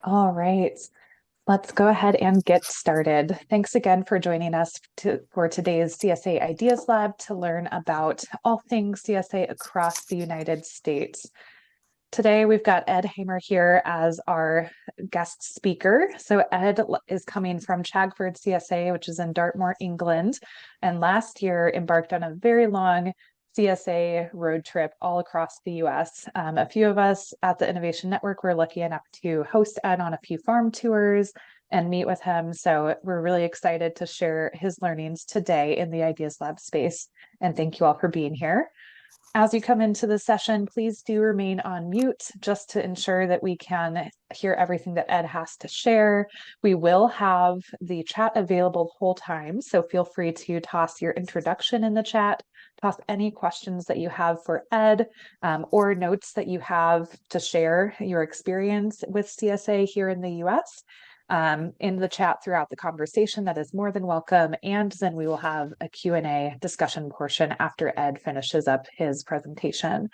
All right, let's go ahead and get started. Thanks again for joining us for today's CSA Ideas Lab to learn about all things CSA across the United States. Today, we've got Ed Hamer here as our guest speaker. So Ed is coming from Chagford CSA, which is in Dartmoor, England, and last year embarked on a very long CSA road trip all across the US. A few of us at the Innovation Network were lucky enough to host Ed on a few farm tours and meet with him. So we're really excited to share his learnings today in the Ideas Lab space. And thank you all for being here. As you come into the session, please do remain on mute just to ensure that we can hear everything that Ed has to share. We will have the chat available the whole time, so feel free to toss your introduction in the chat, toss any questions that you have for Ed, or notes that you have to share your experience with CSA here in the US. In the chat throughout the conversation. That is more than welcome. And then we will have a Q&A discussion portion after Ed finishes up his presentation.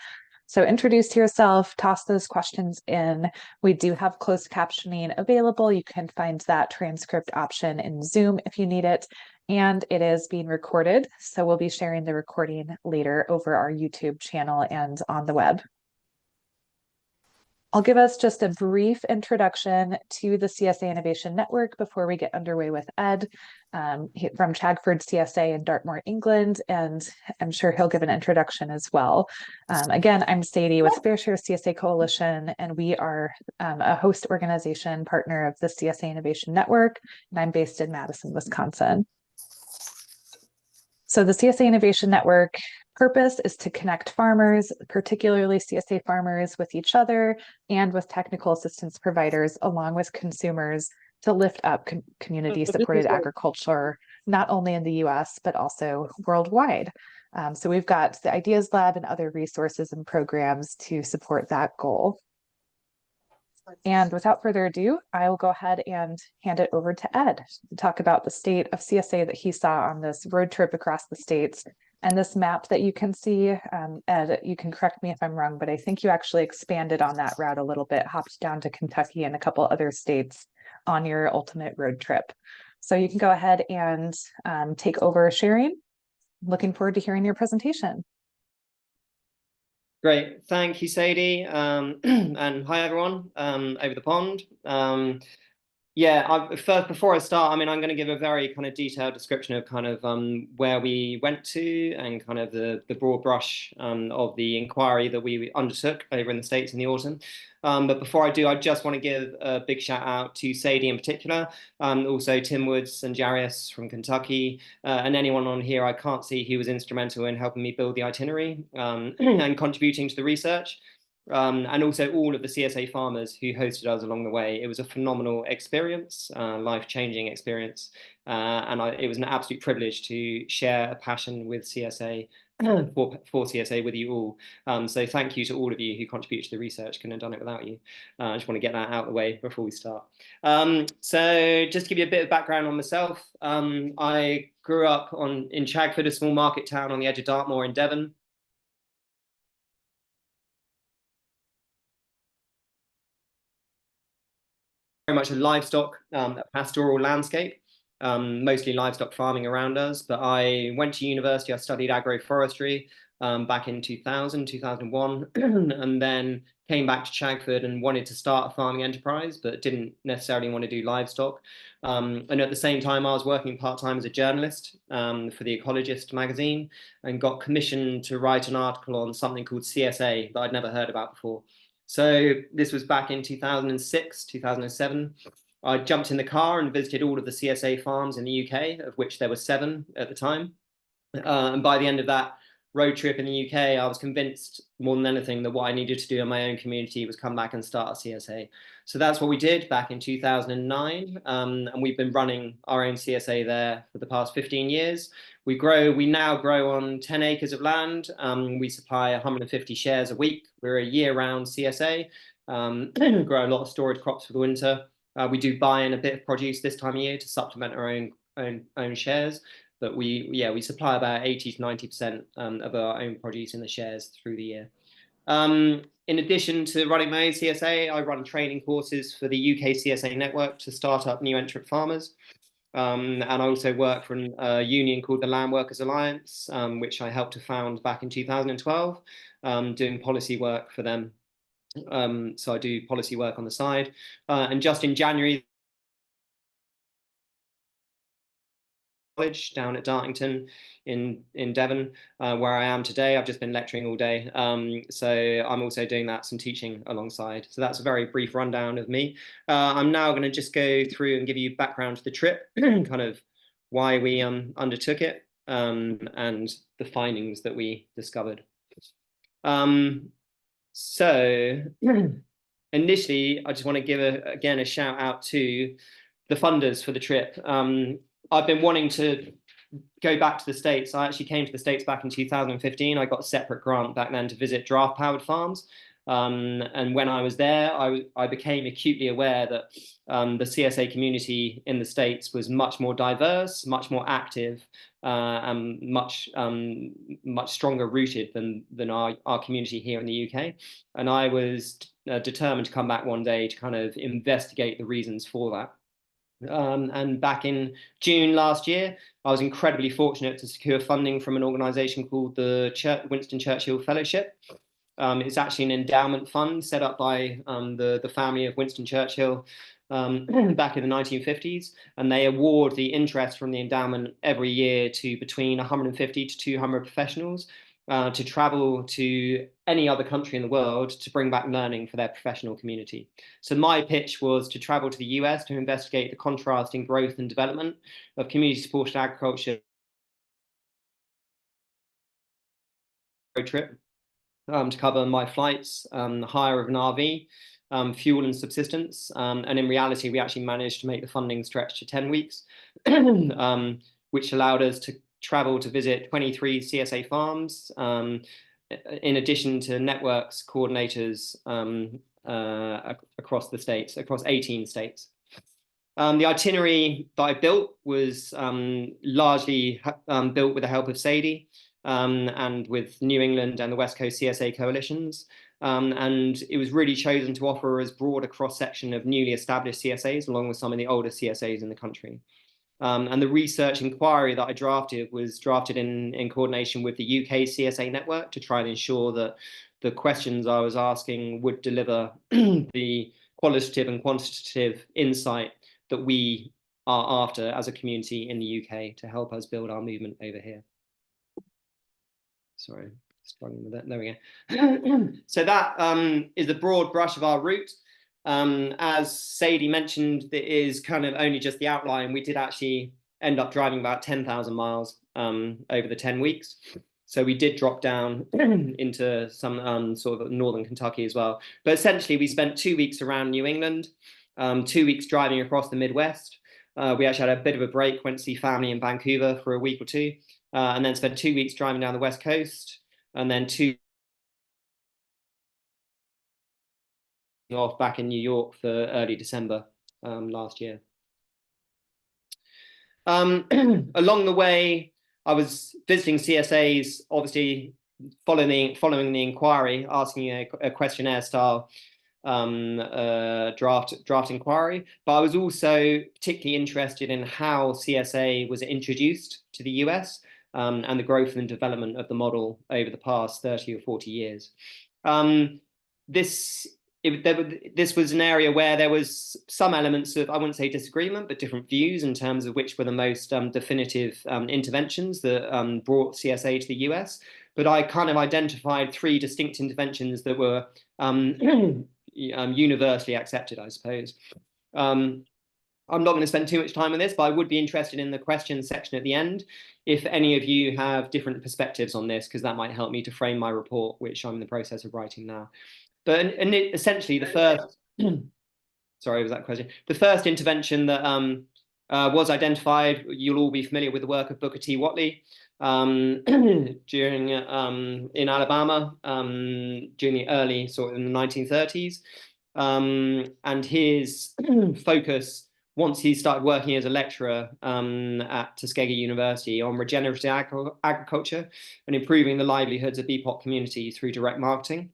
So introduce yourself, toss those questions in. We do have closed captioning available. You can find that transcript option in Zoom if you need it. And it is being recorded. So we'll be sharing the recording later over our YouTube channel and on the web. I'll give us just a brief introduction to the CSA Innovation Network before we get underway with Ed from Chagford CSA in Dartmoor, England, and I'm sure he'll give an introduction as well. Again, I'm Sadie with Parishes CSA Coalition, and we are a host organization partner of the CSA Innovation Network, and I'm based in Madison, Wisconsin. So the CSA Innovation Network purpose is to connect farmers, particularly CSA farmers, with each other and with technical assistance providers, along with consumers, to lift up community-supported agriculture, not only in the US, but also worldwide. So we've got the Ideas Lab and other resources and programs to support that goal. And without further ado, I will go ahead and hand it over to Ed to talk about the state of CSA that he saw on this road trip across the states. And this map that you can see, Ed, you can correct me if I'm wrong, but I think you actually expanded on that route a little bit, hopped down to Kentucky and a couple other states on your ultimate road trip. So you can go ahead and take over sharing. Looking forward to hearing your presentation. Great, thank you, Sadie, and hi everyone over the pond. First, before I start, I'm going to give a very kind of detailed description of kind of where we went to and kind of the broad brush of the inquiry that we undertook over in the States in the autumn. But before I do, I just want to give a big shout out to Sadie in particular, also Tim Woods and Jarius from Kentucky, and anyone on here I can't see who was instrumental in helping me build the itinerary and contributing to the research. And also all of the CSA farmers who hosted us along the way. It was a phenomenal experience, life-changing experience. And it was an absolute privilege to share a passion with CSA, for CSA with you all. So thank you to all of you who contributed to the research. Couldn't have done it without you. I just want to get that out of the way before we start. So just to give you a bit of background on myself, I grew up in Chagford, a small market town on the edge of Dartmoor in Devon. Very much a livestock, a pastoral landscape, mostly livestock farming around us. But I went to university, I studied agroforestry back in 2001, and then came back to Chagford and wanted to start a farming enterprise, but didn't necessarily want to do livestock. And at the same time, I was working part-time as a journalist for the Ecologist magazine and got commissioned to write an article on something called CSA that I'd never heard about before. So this was back in 2006, 2007. I jumped in the car and visited all of the CSA farms in the UK, of which there were 7 at the time. And by the end of that road trip in the UK, I was convinced more than anything that what I needed to do in my own community was come back and start a CSA. So that's what we did back in 2009. And we've been running our own CSA there for the past 15 years. We now grow on 10 acres of land. We supply 150 shares a week. We're a year-round CSA, grow a lot of storage crops for the winter. We do buy in a bit of produce this time of year to supplement our own shares. But we supply about 80 to 90% of our own produce in the shares through the year. in addition to running my own CSA, I run training courses for the UK CSA Network to start up new entrant farmers. And I also work for a union called the Land Workers Alliance, which I helped to found back in 2012, doing policy work for them. So I do policy work on the side. And just in January, college down at Dartington in Devon, where I am today. I've just been lecturing all day. So I'm also doing some teaching alongside. So that's a very brief rundown of me. I'm now going to just go through and give you background to the trip, kind of why we undertook it, and the findings that we discovered. So initially, I just want to give again a shout out to the funders for the trip. I've been wanting to go back to the States. I actually came to the States back in 2015. I got a separate grant back then to visit draft-powered farms. And when I was there, I became acutely aware that the CSA community in the States was much more diverse, much more active, and much stronger rooted than our community here in the UK. And I was determined to come back one day to kind of investigate the reasons for that. And back in June last year, I was incredibly fortunate to secure funding from an organisation called the Winston Churchill Fellowship. It's actually an endowment fund set up by the family of Winston Churchill back in the 1950s, and they award the interest from the endowment every year to between 150 to 200 professionals to travel to any other country in the world to bring back learning for their professional community. So my pitch was to travel to the US to investigate the contrasting growth and development of community-supported agriculture road trip, to cover my flights, the hire of an RV, fuel and subsistence. And in reality, we actually managed to make the funding stretch to 10 weeks, which allowed us to travel to visit 23 CSA farms, in addition to networks coordinators across the states, across 18 states. The itinerary that I built was largely built with the help of Sadie, and with New England and the West Coast CSA coalitions. And it was really chosen to offer as broad a cross-section of newly established CSAs, along with some of the older CSAs in the country. And the research inquiry that I drafted was drafted in coordination with the UK CSA Network to try and ensure that the questions I was asking would deliver the qualitative and quantitative insight that we are after as a community in the UK to help us build our movement over here. Sorry, struggling with that. There we go. So that is the broad brush of our route. As Sadie mentioned, it is kind of only just the outline. We did actually end up driving about 10,000 miles over the 10 weeks. So we did drop down into some sort of northern Kentucky as well. But essentially, we spent 2 weeks around New England, 2 weeks driving across the Midwest. We actually had a bit of a break, went to see family in Vancouver for a week or two, and then spent 2 weeks driving down the West Coast, and then 2 off back in New York for early December last year. Along the way, I was visiting CSAs, obviously following the inquiry, asking a questionnaire style draft inquiry, but I was also particularly interested in how CSA was introduced to the US, and the growth and development of the model over the past 30 or 40 years. This was an area where there was some elements of, I wouldn't say disagreement, but different views in terms of which were the most definitive interventions that brought CSA to the US. But I kind of identified 3 distinct interventions that were universally accepted, I suppose. I'm not going to spend too much time on this, but I would be interested in the questions section at the end if any of you have different perspectives on this, because that might help me to frame my report, which I'm in the process of writing now. But essentially, the first, sorry, was that question? The first intervention that was identified, you'll all be familiar with the work of Booker T. Whatley during in Alabama during the early sort of in the 1930s, and his focus, once he started working as a lecturer at Tuskegee University, on regenerative agriculture and improving the livelihoods of BPOC communities through direct marketing.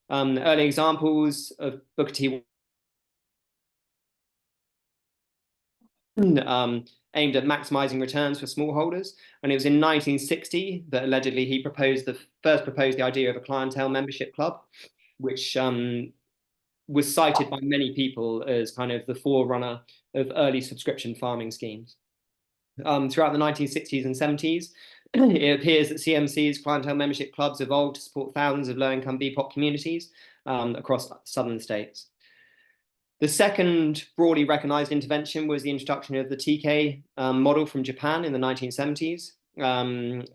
Early examples of Booker T aimed at maximizing returns for smallholders. And it was in 1960 that allegedly he first proposed the idea of a clientele membership club, which was cited by many people as kind of the forerunner of early subscription farming schemes. Throughout the 1960s and 70s, it appears that CMC's clientele membership clubs evolved to support thousands of low-income BPOC communities across southern states. The second broadly recognized intervention was the introduction of the TK model from Japan in the 1970s.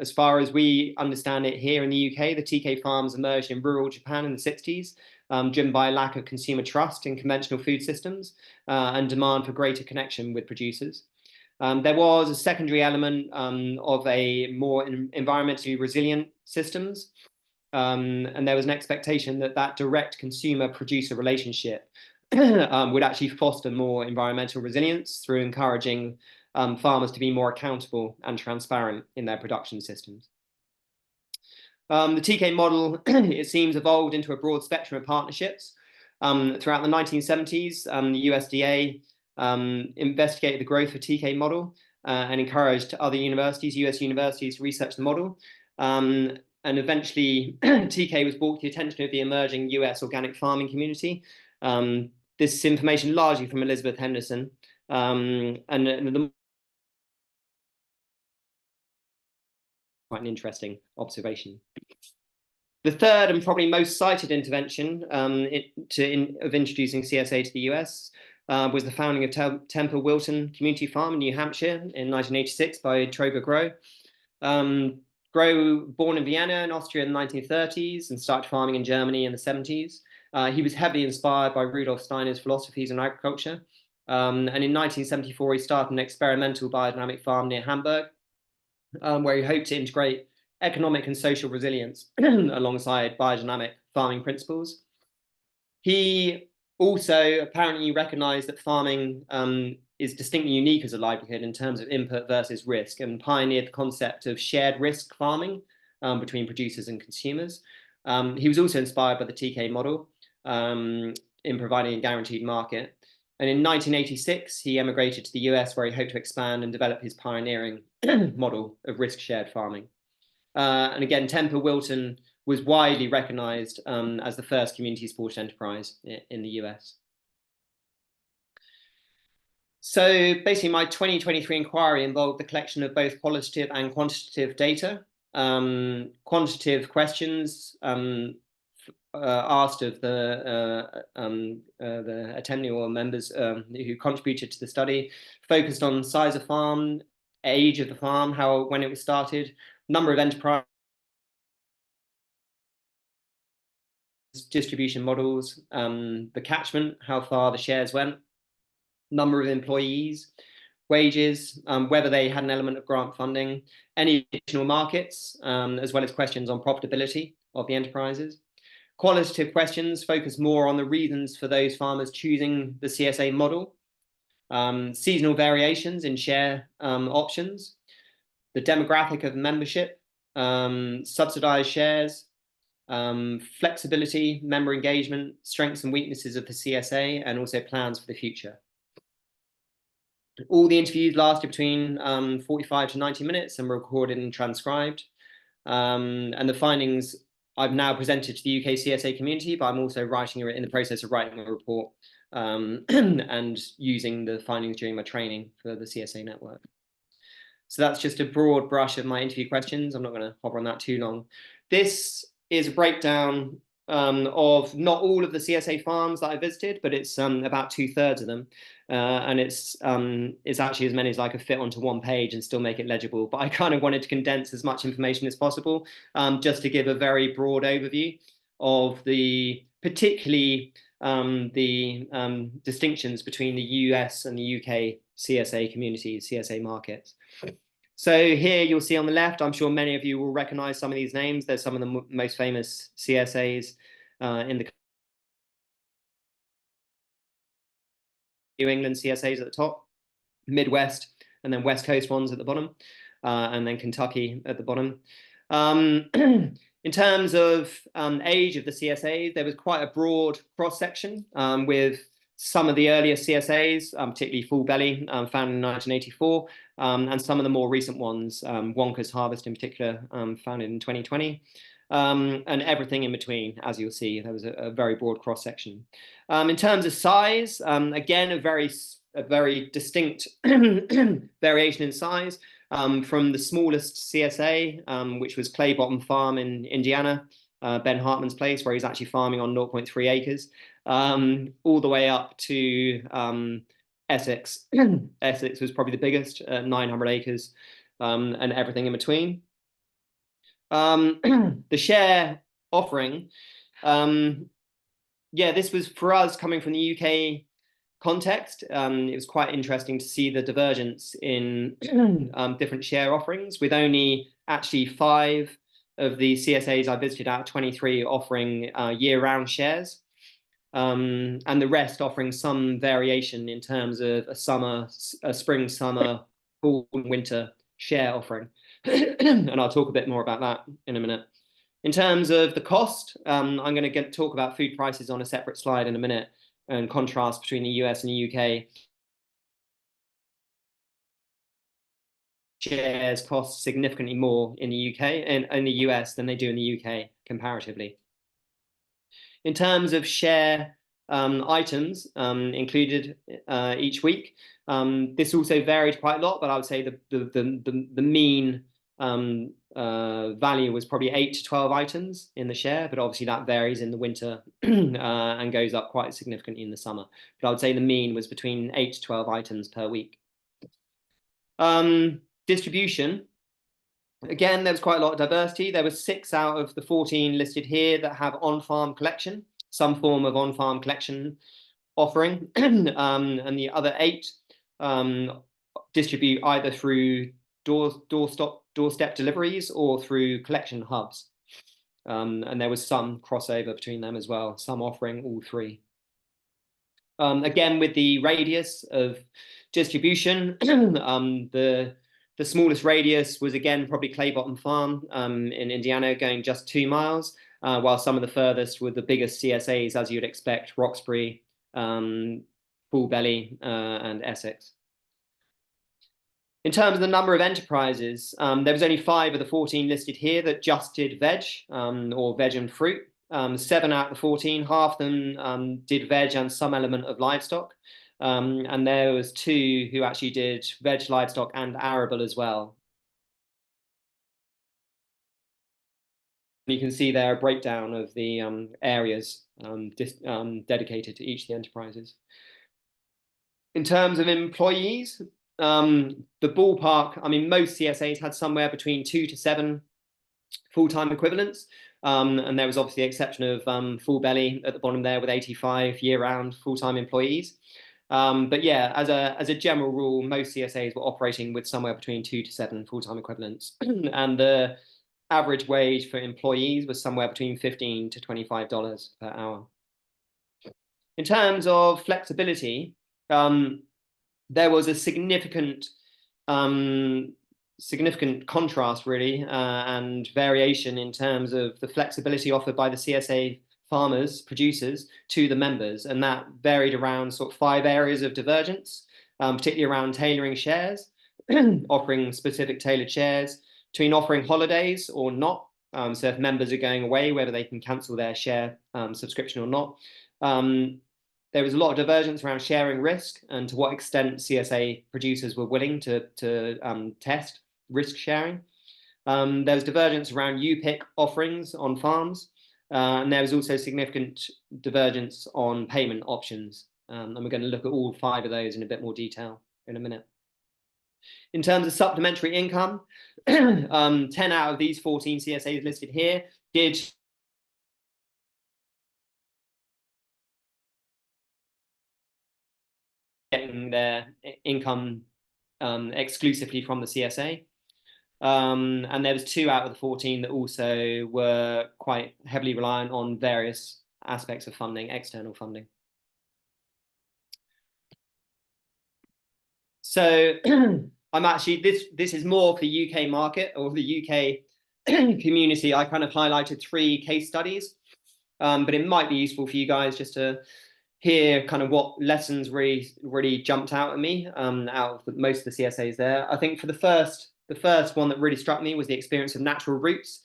As far as we understand it here in the UK, the TK farms emerged in rural Japan in the 60s, driven by a lack of consumer trust in conventional food systems and demand for greater connection with producers. There was a secondary element of a more environmentally resilient systems. And there was an expectation that that direct consumer-producer relationship would actually foster more environmental resilience through encouraging farmers to be more accountable and transparent in their production systems. The TK model, it seems, evolved into a broad spectrum of partnerships. Throughout the 1970s, the U.S.A. investigated the growth of TK model and encouraged other universities, US universities, to research the model. And eventually, TK was brought to the attention of the emerging US organic farming community. This information largely from Elizabeth Henderson. Quite an interesting observation. The third and probably most cited intervention of introducing CSA to the US was the founding of Temple Wilton Community Farm in New Hampshire in 1986 by Troger Grow. Grow, born in Vienna in Austria in the 1930s and started farming in Germany in the 70s. He was heavily inspired by Rudolf Steiner's philosophies on agriculture. And in 1974, he started an experimental biodynamic farm near Hamburg, where he hoped to integrate economic and social resilience alongside biodynamic farming principles. He also apparently recognized that farming is distinctly unique as a livelihood in terms of input versus risk, and pioneered the concept of shared risk farming between producers and consumers. He was also inspired by the TK model in providing a guaranteed market. And in 1986, he emigrated to the US, where he hoped to expand and develop his pioneering model of risk-shared farming. And again, Temple Wilton was widely recognized as the first community-supported enterprise in the US. So basically, my 2023 inquiry involved the collection of both qualitative and quantitative data. Quantitative questions asked of the attending or members who contributed to the study focused on size of farm, age of the farm, when it was started, number of enterprise, distribution models, the catchment, how far the shares went, number of employees, wages, whether they had an element of grant funding, any additional markets, as well as questions on profitability of the enterprises. Qualitative questions focus more on the reasons for those farmers choosing the CSA model, seasonal variations in share options, the demographic of membership, subsidized shares, flexibility, member engagement, strengths and weaknesses of the CSA, and also plans for the future. All the interviews lasted between 45 to 90 minutes and were recorded and transcribed. And the findings I've now presented to the UK CSA community, but I'm also in the process of writing a report and using the findings during my training for the CSA network. So that's just a broad brush of my interview questions. I'm not going to hover on that too long. This is a breakdown of not all of the CSA farms that I visited, but it's about 2/3 of them. And it's actually as many as I could fit onto one page and still make it legible. But I kind of wanted to condense as much information as possible, just to give a very broad overview of particularly the distinctions between the US and the UK CSA communities, CSA markets. So here you'll see on the left, I'm sure many of you will recognize some of these names. There's some of the most famous CSAs in the New England CSAs at the top, Midwest, and then West Coast ones at the bottom, and then Kentucky at the bottom. In terms of age of the CSAs, there was quite a broad cross-section with some of the earlier CSAs, particularly Full Belly, founded in 1984, and some of the more recent ones, Wonka's Harvest in particular, founded in 2020, and everything in between, as you'll see. There was a very broad cross-section. In terms of size, again, a very distinct variation in size. From the smallest CSA, which was Clay Bottom Farm in Indiana, Ben Hartman's place, where he's actually farming on 0.3 acres, all the way up to Essex. Essex was probably the biggest, 900 acres, and everything in between. The share offering, yeah, this was for us coming from the UK context. It was quite interesting to see the divergence in different share offerings, with only actually 5 of the CSAs I visited out of 23 offering year-round shares, and the rest offering some variation in terms of a spring, summer, fall, and winter share offering. And I'll talk a bit more about that in a minute. In terms of the cost, I'm going to talk about food prices on a separate slide in a minute, and contrast between the US and the UK. Shares cost significantly more in the UK and in the US than they do in the UK comparatively. In terms of share items included each week, this also varied quite a lot, but I would say the mean value was probably 8 to 12 items in the share, but obviously that varies in the winter and goes up quite significantly in the summer. But I would say the mean was between 8 to 12 items per week. Distribution. Again, there was quite a lot of diversity. There were 6 out of the 14 listed here that have on-farm collection, some form of on-farm collection offering, and the other 8 distribute either through doorstep deliveries or through collection hubs. And there was some crossover between them as well, some offering all 3. Again, with the radius of distribution, the smallest radius was again probably Clay Bottom Farm in Indiana, going just 2 miles, while some of the furthest were the biggest CSAs, as you'd expect, Roxbury, Full Belly, and Essex. In terms of the number of enterprises, there was only 5 of the 14 listed here that just did veg or veg and fruit. 7 out of the 14, half of them did veg and some element of livestock. And there was 2 who actually did veg, livestock, and arable as well. You can see there a breakdown of the areas dedicated to each of the enterprises. In terms of employees, the ballpark, I mean, most CSAs had somewhere between 2 to 7 full-time equivalents. And there was obviously the exception of Full Belly at the bottom there with 85 year-round full-time employees. But yeah, as a general rule, most CSAs were operating with somewhere between 2 to 7 full-time equivalents. And the average wage for employees was somewhere between $15 to $25 per hour. In terms of flexibility, there was a significant contrast, really, and variation in terms of the flexibility offered by the CSA farmers, producers, to the members. And that varied around sort of 5 areas of divergence, particularly around tailoring shares, offering specific tailored shares, between offering holidays or not. So if members are going away, whether they can cancel their share subscription or not. There was a lot of divergence around sharing risk and to what extent CSA producers were willing to test risk sharing. There was divergence around UPIC offerings on farms, and there was also significant divergence on payment options. And we're going to look at all 5 of those in a bit more detail in a minute. In terms of supplementary income, 10 out of these 14 CSAs listed here did getting their income exclusively from the CSA. And there was 2 out of the 14 that also were quite heavily reliant on various aspects of funding, external funding. So I'm actually, this is more for the UK market or the UK community, I kind of highlighted 3 case studies, but it might be useful for you guys just to hear kind of what lessons really jumped out at me out of most of the CSAs there. I think for the first one that really struck me was the experience of natural routes,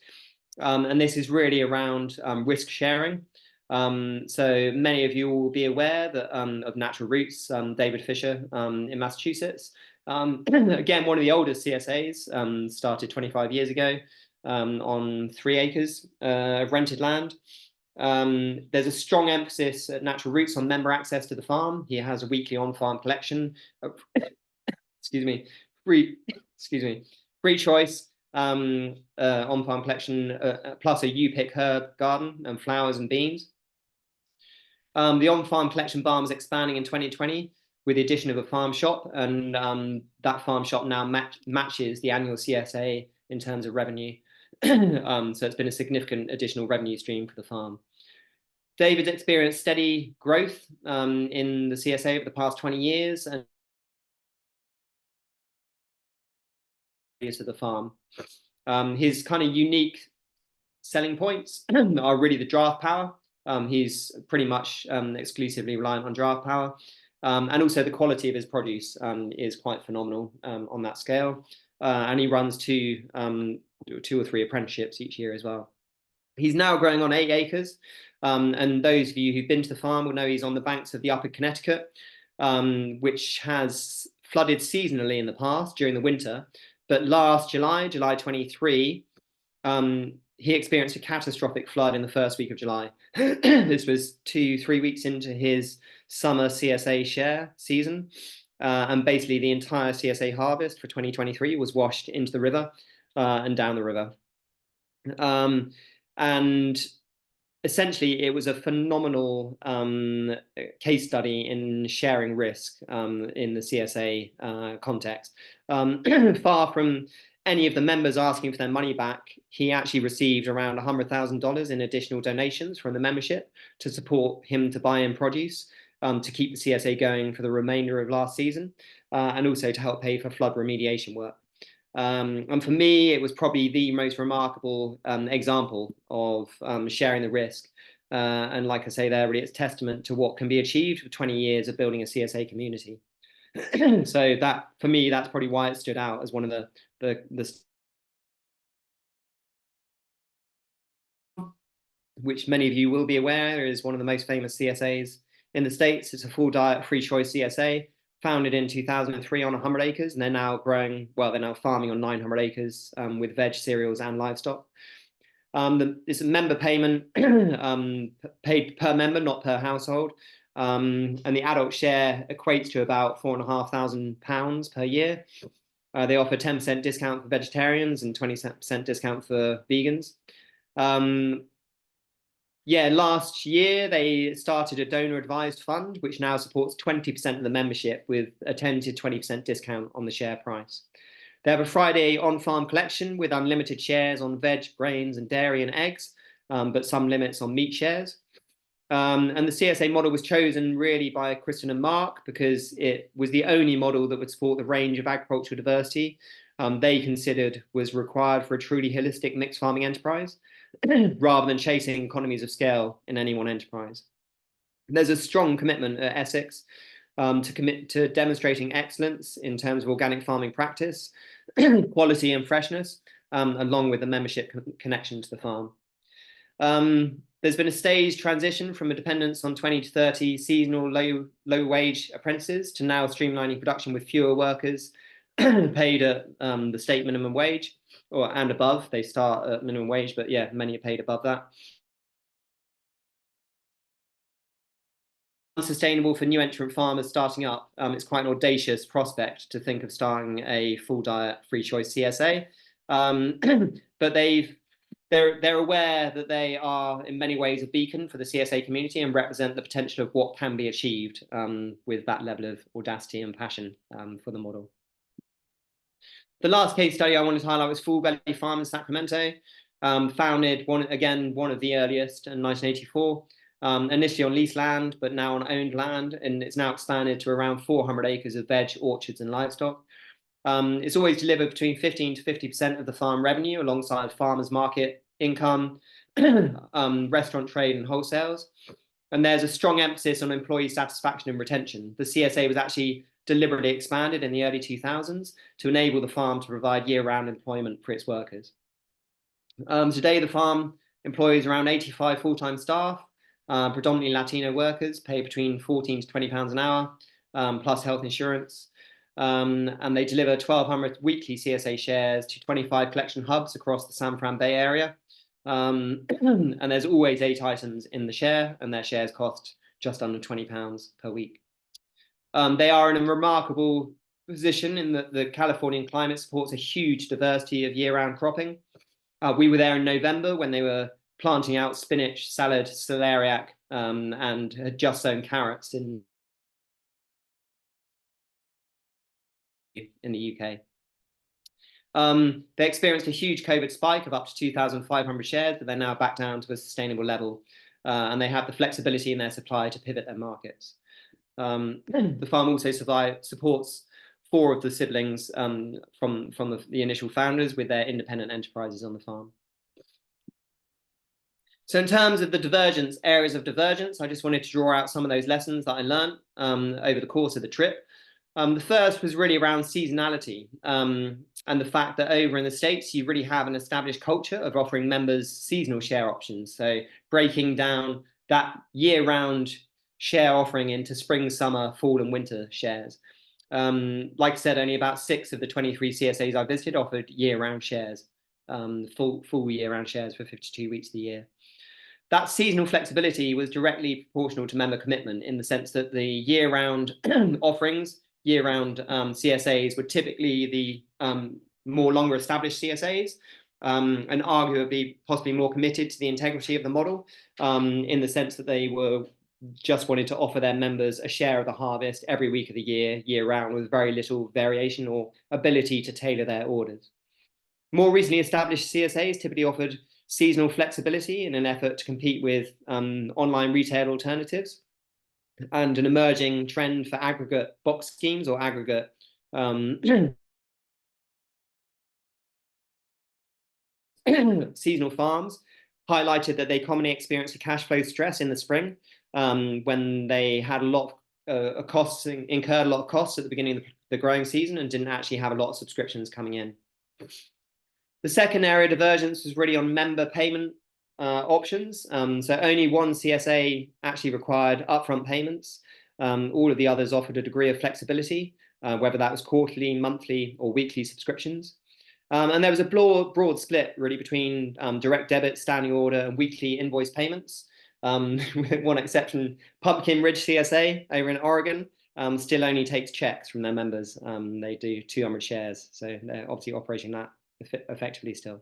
and this is really around risk sharing. So many of you will be aware that of natural routes, David Fisher in Massachusetts. Again, one of the oldest CSAs, started 25 years ago on 3 acres of rented land. There's a strong emphasis at Natural Roots on member access to the farm. He has a weekly on-farm collection of, free choice on-farm collection, plus a you-pick herb garden and flowers and beans. The on-farm collection barn was expanding in 2020 with the addition of a farm shop, and that farm shop now matches the annual CSA in terms of revenue. So it's been a significant additional revenue stream for the farm. David's experienced steady growth in the CSA over the past 20 years and of the farm. His kind of unique selling points are really the draft power. He's pretty much exclusively reliant on draft power. And also the quality of his produce is quite phenomenal on that scale. And he runs 2 or 3 apprenticeships each year as well. He's now growing on 8 acres. And those of you who've been to the farm will know he's on the banks of the Upper Connecticut, which has flooded seasonally in the past during the winter. But last July 23, he experienced a catastrophic flood in the first week of July. This was 2-3 weeks into his summer CSA share season. And basically the entire CSA harvest for 2023 was washed into the river and down the river. And essentially, it was a phenomenal case study in sharing risk in the CSA context. Far from any of the members asking for their money back, he actually received around $100,000 in additional donations from the membership to support him to buy in produce, to keep the CSA going for the remainder of last season, and also to help pay for flood remediation work. And for me, it was probably the most remarkable example of sharing the risk. And like I say there, really, it's testament to what can be achieved for 20 years of building a CSA community. So that, for me, that's probably why it stood out as one of the which many of you will be aware is one of the most famous CSAs in the States. It's a full diet, free choice CSA. Founded in 2003 on 100 acres, and they're now growing, well, they're now farming on 900 acres with veg, cereals, and livestock. It's a member payment paid per member, not per household. And the adult share equates to about £4,500 per year. They offer 10% discount for vegetarians and 20% discount for vegans. Yeah, last year they started a donor-advised fund, which now supports 20% of the membership with a 10 to 20% discount on the share price. They have a Friday on-farm collection with unlimited shares on veg, grains, and dairy and eggs, but some limits on meat shares. And the CSA model was chosen really by Kristen and Mark because it was the only model that would support the range of agricultural diversity they considered was required for a truly holistic mixed farming enterprise, rather than chasing economies of scale in any one enterprise. There's a strong commitment at Essex to commit to demonstrating excellence in terms of organic farming practice, quality and freshness, along with the membership connection to the farm. There's been a staged transition from a dependence on 20 to 30 seasonal low wage apprentices to now streamlining production with fewer workers paid at the state minimum wage and above. They start at minimum wage, but yeah, many are paid above that. Unsustainable for new entrant farmers starting up. It's quite an audacious prospect to think of starting a full diet free choice CSA, but they're aware that they are in many ways a beacon for the CSA community and represent the potential of what can be achieved with that level of audacity and passion for the model. The last case study I wanted to highlight was Full Belly Farm in Sacramento, founded one of the earliest in 1984, initially on leased land, but now on owned land, and it's now expanded to around 400 acres of veg, orchards, and livestock. It's always delivered between 15 to 50% of the farm revenue alongside farmers market income, restaurant trade and wholesales. And there's a strong emphasis on employee satisfaction and retention. The CSA was actually deliberately expanded in the early 2000s to enable the farm to provide year-round employment for its workers. Today, the farm employs around 85 full-time staff, predominantly Latino workers, paid between 14 to 20 pounds an hour, plus health insurance. And they deliver 1,200 weekly CSA shares to 25 collection hubs across the San Fran Bay area. And there's always 8 items in the share, and their shares cost just under £20 per week. They are in a remarkable position in that the Californian climate supports a huge diversity of year-round cropping. We were there in November when they were planting out spinach, salad, celeriac, and had just sown carrots in the UK. They experienced a huge COVID spike of up to 2,500 shares, but they're now back down to a sustainable level. And they have the flexibility in their supply to pivot their markets. The farm also supports 4 of the siblings from the initial founders with their independent enterprises on the farm. So in terms of the areas of divergence, I just wanted to draw out some of those lessons that I learned over the course of the trip. The first was really around seasonality and the fact that over in the States, you really have an established culture of offering members seasonal share options. So breaking down that year-round share offering into spring, summer, fall and winter shares. Like I said, only about 6 of the 23 CSAs I visited offered year-round shares, full year-round shares for 52 weeks of the year. That seasonal flexibility was directly proportional to member commitment in the sense that the year-round offerings, year-round CSAs were typically the more longer established CSAs and arguably possibly more committed to the integrity of the model in the sense that they were just wanted to offer their members a share of the harvest every week of the year-round with very little variation or ability to tailor their orders. More recently established CSAs typically offered seasonal flexibility in an effort to compete with online retail alternatives, and an emerging trend for aggregate box schemes or aggregate seasonal farms highlighted that they commonly experienced a cash flow stress in the spring when they had a lot of incurred a lot of costs at the beginning of the growing season and didn't actually have a lot of subscriptions coming in. The second area of divergence was really on member payment options. So only one CSA actually required upfront payments. All of the others offered a degree of flexibility, whether that was quarterly, monthly, or weekly subscriptions. And there was a broad split really between direct debit, standing order, and weekly invoice payments. With one exception, Pumpkin Ridge CSA over in Oregon still only takes checks from their members. They do 200 shares, so they're obviously operating that effectively still.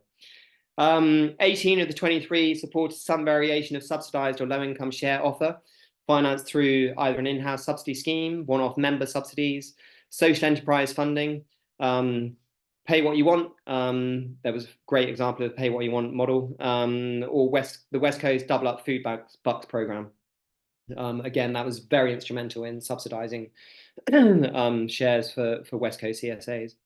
18 of the 23 supported some variation of subsidized or low-income share offer, financed through either an in-house subsidy scheme, one-off member subsidies, social enterprise funding, pay what you want. There was a great example of pay what you want model, or the West Coast Double Up Food Bucks program. Again, that was very instrumental in subsidizing shares for West Coast CSAs.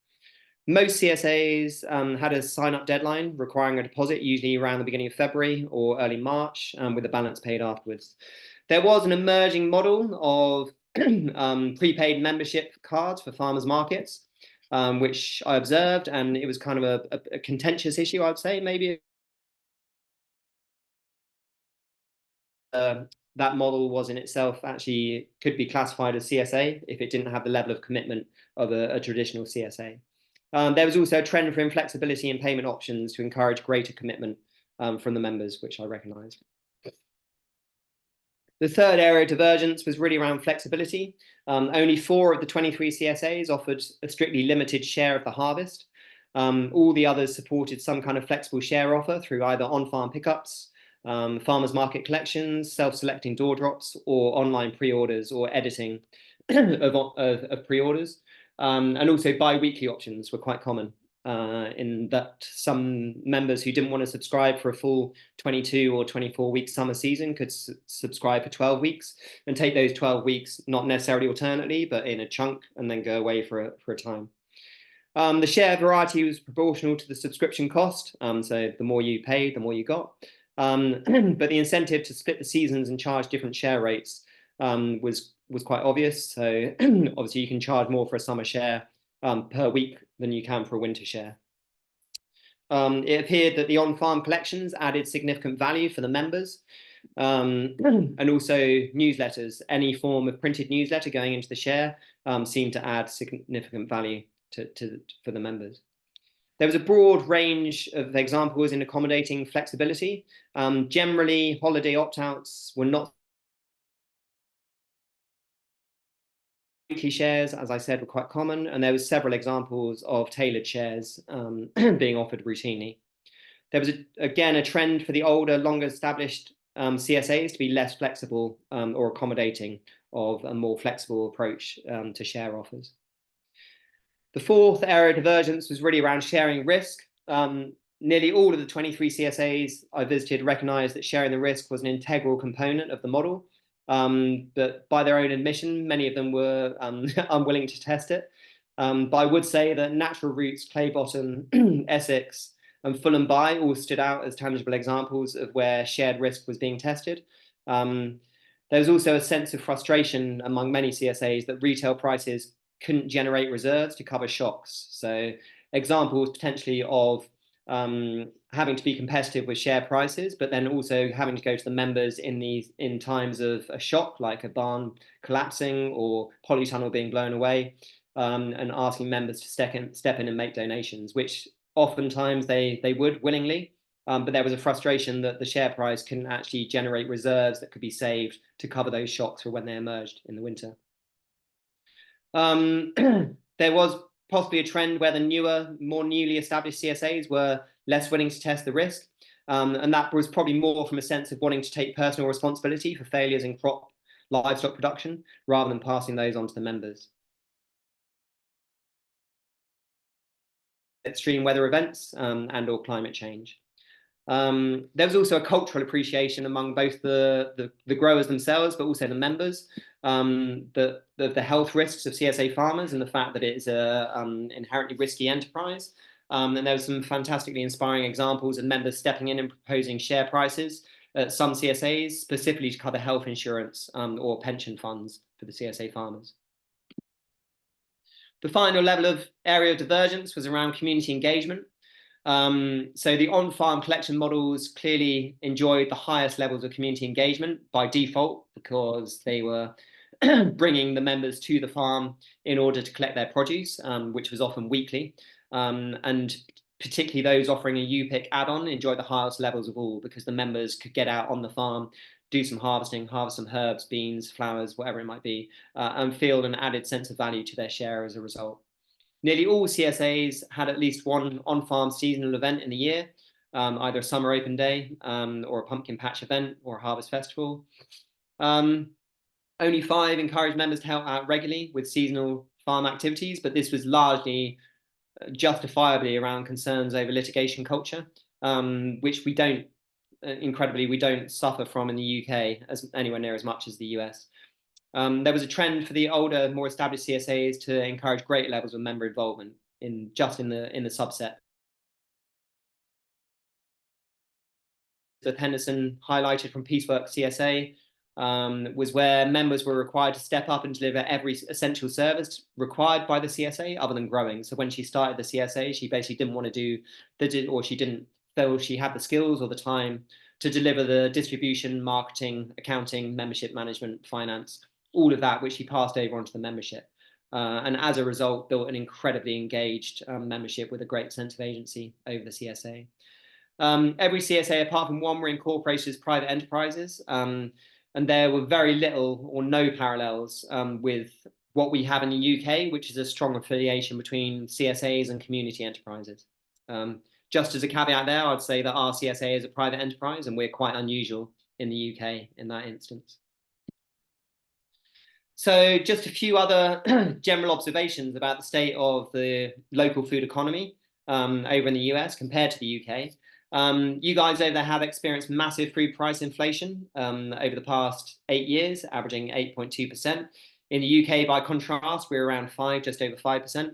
Most CSAs had a sign-up deadline requiring a deposit, usually around the beginning of February or early March, with the balance paid afterwards. There was an emerging model of prepaid membership cards for farmers markets, which I observed, and it was kind of a contentious issue, I'd say, maybe. That model was in itself actually could be classified as CSA if it didn't have the level of commitment of a traditional CSA. There was also a trend for inflexibility in payment options to encourage greater commitment from the members, which I recognised. The third area of divergence was really around flexibility. Only 4 of the 23 CSAs offered a strictly limited share of the harvest. All the others supported some kind of flexible share offer through either on-farm pickups, farmers market collections, self-selecting door drops, or online pre-orders or editing of pre-orders. And also bi-weekly options were quite common in that some members who didn't want to subscribe for a full 22 or 24 week summer season could subscribe for 12 weeks and take those 12 weeks, not necessarily alternately, but in a chunk, and then go away for a time. The share variety was proportional to the subscription cost. So the more you paid, the more you got. But the incentive to split the seasons and charge different share rates was quite obvious. So obviously you can charge more for a summer share per week than you can for a winter share. It appeared that the on-farm collections added significant value for the members. And also newsletters, any form of printed newsletter going into the share seemed to add significant value for the members. There was a broad range of examples in accommodating flexibility. Generally, holiday opt-outs were not weekly shares, as I said, were quite common, and there was several examples of tailored shares being offered routinely. There was, again, a trend for the older, longer established CSAs to be less flexible or accommodating of a more flexible approach to share offers. The fourth area of divergence was really around sharing risk. Nearly all of the 23 CSAs I visited recognized that sharing the risk was an integral component of the model. But by their own admission, many of them were unwilling to test it. But I would say that Natural Roots, Claybottom, Essex, and Fulham By all stood out as tangible examples of where shared risk was being tested. There was also a sense of frustration among many CSAs that retail prices couldn't generate reserves to cover shocks. So examples potentially of having to be competitive with share prices, but then also having to go to the members in times of a shock, like a barn collapsing or polytunnel being blown away, and asking members to step in and make donations, which oftentimes they would willingly, but there was a frustration that the share price couldn't actually generate reserves that could be saved to cover those shocks for when they emerged in the winter. There was possibly a trend where the newer, more newly established CSAs were less willing to test the risk. And that was probably more from a sense of wanting to take personal responsibility for failures in crop livestock production, rather than passing those on to the members. Extreme weather events and or climate change. There was also a cultural appreciation among both the growers themselves, but also the members, the health risks of CSA farmers and the fact that it's an inherently risky enterprise. And there were some fantastically inspiring examples of members stepping in and proposing share prices at some CSAs, specifically to cover health insurance or pension funds for the CSA farmers. The final level of area of divergence was around community engagement. So the on-farm collection models clearly enjoyed the highest levels of community engagement by default, because they were bringing the members to the farm in order to collect their produce, which was often weekly. And particularly those offering a UPIC add-on enjoyed the highest levels of all, because the members could get out on the farm, do some harvesting, harvest some herbs, beans, flowers, whatever it might be, and feel an added sense of value to their share as a result. Nearly all CSAs had at least one on-farm seasonal event in the year, either a summer open day or a pumpkin patch event or a harvest festival. Only 5 encouraged members to help out regularly with seasonal farm activities, but this was largely justifiably around concerns over litigation culture, which we don't, incredibly, we don't suffer from in the UK as anywhere near as much as the US. There was a trend for the older, more established CSAs to encourage great levels of member involvement in the subset. That Henderson highlighted from Piecework CSA was where members were required to step up and deliver every essential service required by the CSA other than growing. So when she started the CSA, she basically didn't want to do, or she didn't feel she had the skills or the time to deliver the distribution, marketing, accounting, membership management, finance, all of that, which she passed over onto the membership. And as a result, built an incredibly engaged membership with a great sense of agency over the CSA. Every CSA, apart from one, were incorporated as private enterprises. And there were very little or no parallels with what we have in the UK, which is a strong affiliation between CSAs and community enterprises. Just as a caveat there, I'd say that our CSA is a private enterprise, and we're quite unusual in the UK in that instance. So just a few other general observations about the state of the local food economy over in the US compared to the UK. You guys over there have experienced massive food price inflation over the past 8 years, averaging 8.2%. In the UK, by contrast, we're around just over 5%.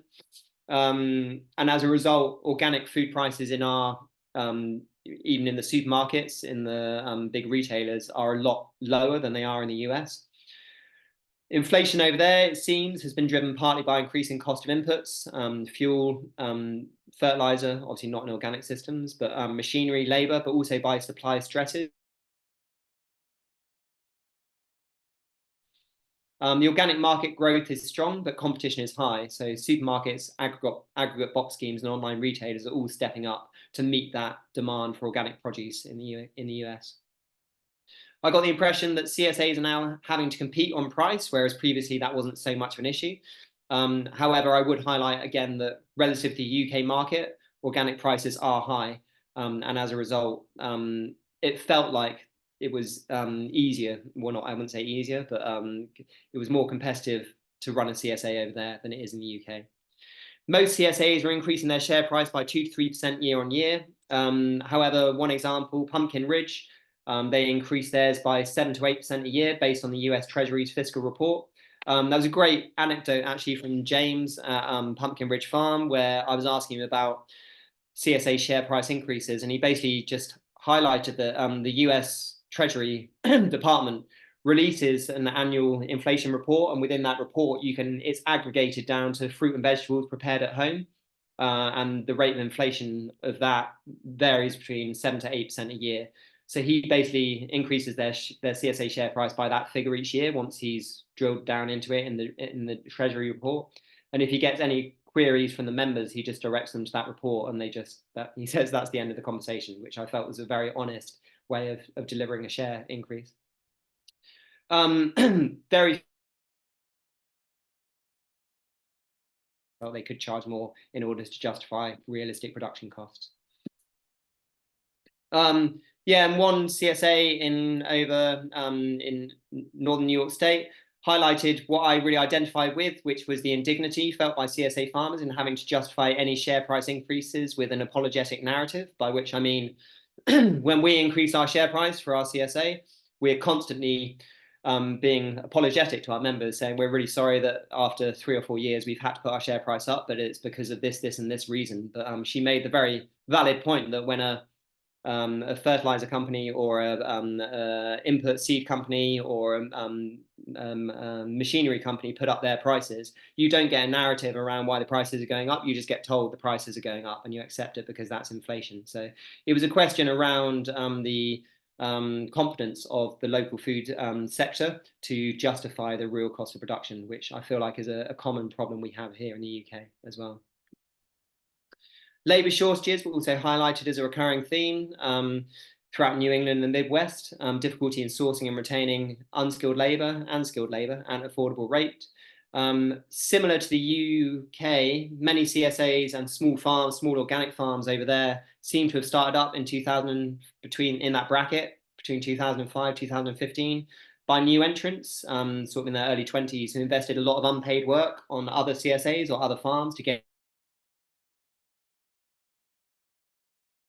And as a result, organic food prices in our even in the supermarkets, in the big retailers, are a lot lower than they are in the US. Inflation over there, it seems, has been driven partly by increasing cost of inputs, fuel, fertilizer, obviously not in organic systems, but machinery, labor, but also by supply stresses. The organic market growth is strong, but competition is high. So supermarkets, aggregate box schemes, and online retailers are all stepping up to meet that demand for organic produce in the US. I got the impression that CSAs are now having to compete on price, whereas previously that wasn't so much of an issue. However, I would highlight again that relative to the UK market, organic prices are high. And as a result, it felt like it was easier. Well, not, I wouldn't say easier, but it was more competitive to run a CSA over there than it is in the UK. Most CSAs are increasing their share price by 2 to 3% year on year. However, one example, Pumpkin Ridge, they increased theirs by 7 to 8% a year based on the US Treasury's fiscal report. That was a great anecdote actually from James at Pumpkin Ridge Farm, where I was asking him about CSA share price increases, and he basically just highlighted that the US Treasury Department releases an annual inflation report, and within that report, it's aggregated down to fruit and vegetables prepared at home, and the rate of inflation of that varies between 7 to 8% a year. So he basically increases their CSA share price by that figure each year once he's drilled down into it in the Treasury report. And if he gets any queries from the members, he just directs them to that report, and he says that's the end of the conversation, which I felt was a very honest way of delivering a share increase. Very well, they could charge more in order to justify realistic production costs. Yeah, and one CSA in northern New York State highlighted what I really identified with, which was the indignity felt by CSA farmers in having to justify any share price increases with an apologetic narrative, by which I mean when we increase our share price for our CSA, we're constantly being apologetic to our members, saying we're really sorry that after 3 or 4 years we've had to put our share price up, but it's because of this, and this reason. But she made the very valid point that when a fertilizer company or a input seed company or machinery company put up their prices, you don't get a narrative around why the prices are going up. You just get told the prices are going up and you accept it because that's inflation. So it was a question around the competence of the local food sector to justify the real cost of production, which I feel like is a common problem we have here in the UK as well. Labour shortages were also highlighted as a recurring theme throughout New England and the Midwest, difficulty in sourcing and retaining unskilled labour and skilled labour at an affordable rate. Similar to the UK, many CSAs and small organic farms over there seem to have started up in 2000, in that bracket, between 2005, 2015, by new entrants, sort of in their early 20s, who invested a lot of unpaid work on other CSAs or other farms to get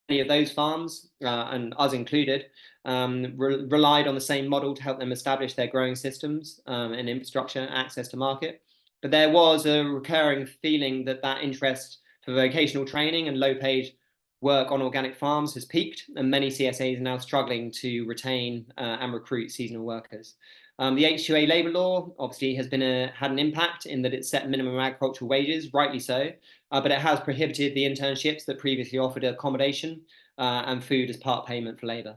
many of those farms, and us included, relied on the same model to help them establish their growing systems and infrastructure and access to market. But there was a recurring feeling that interest for vocational training and low-paid work on organic farms has peaked, and many CSAs are now struggling to retain and recruit seasonal workers. The H2A labour law obviously has had an impact in that it set minimum agricultural wages, rightly so, but it has prohibited the internships that previously offered accommodation and food as part payment for labour.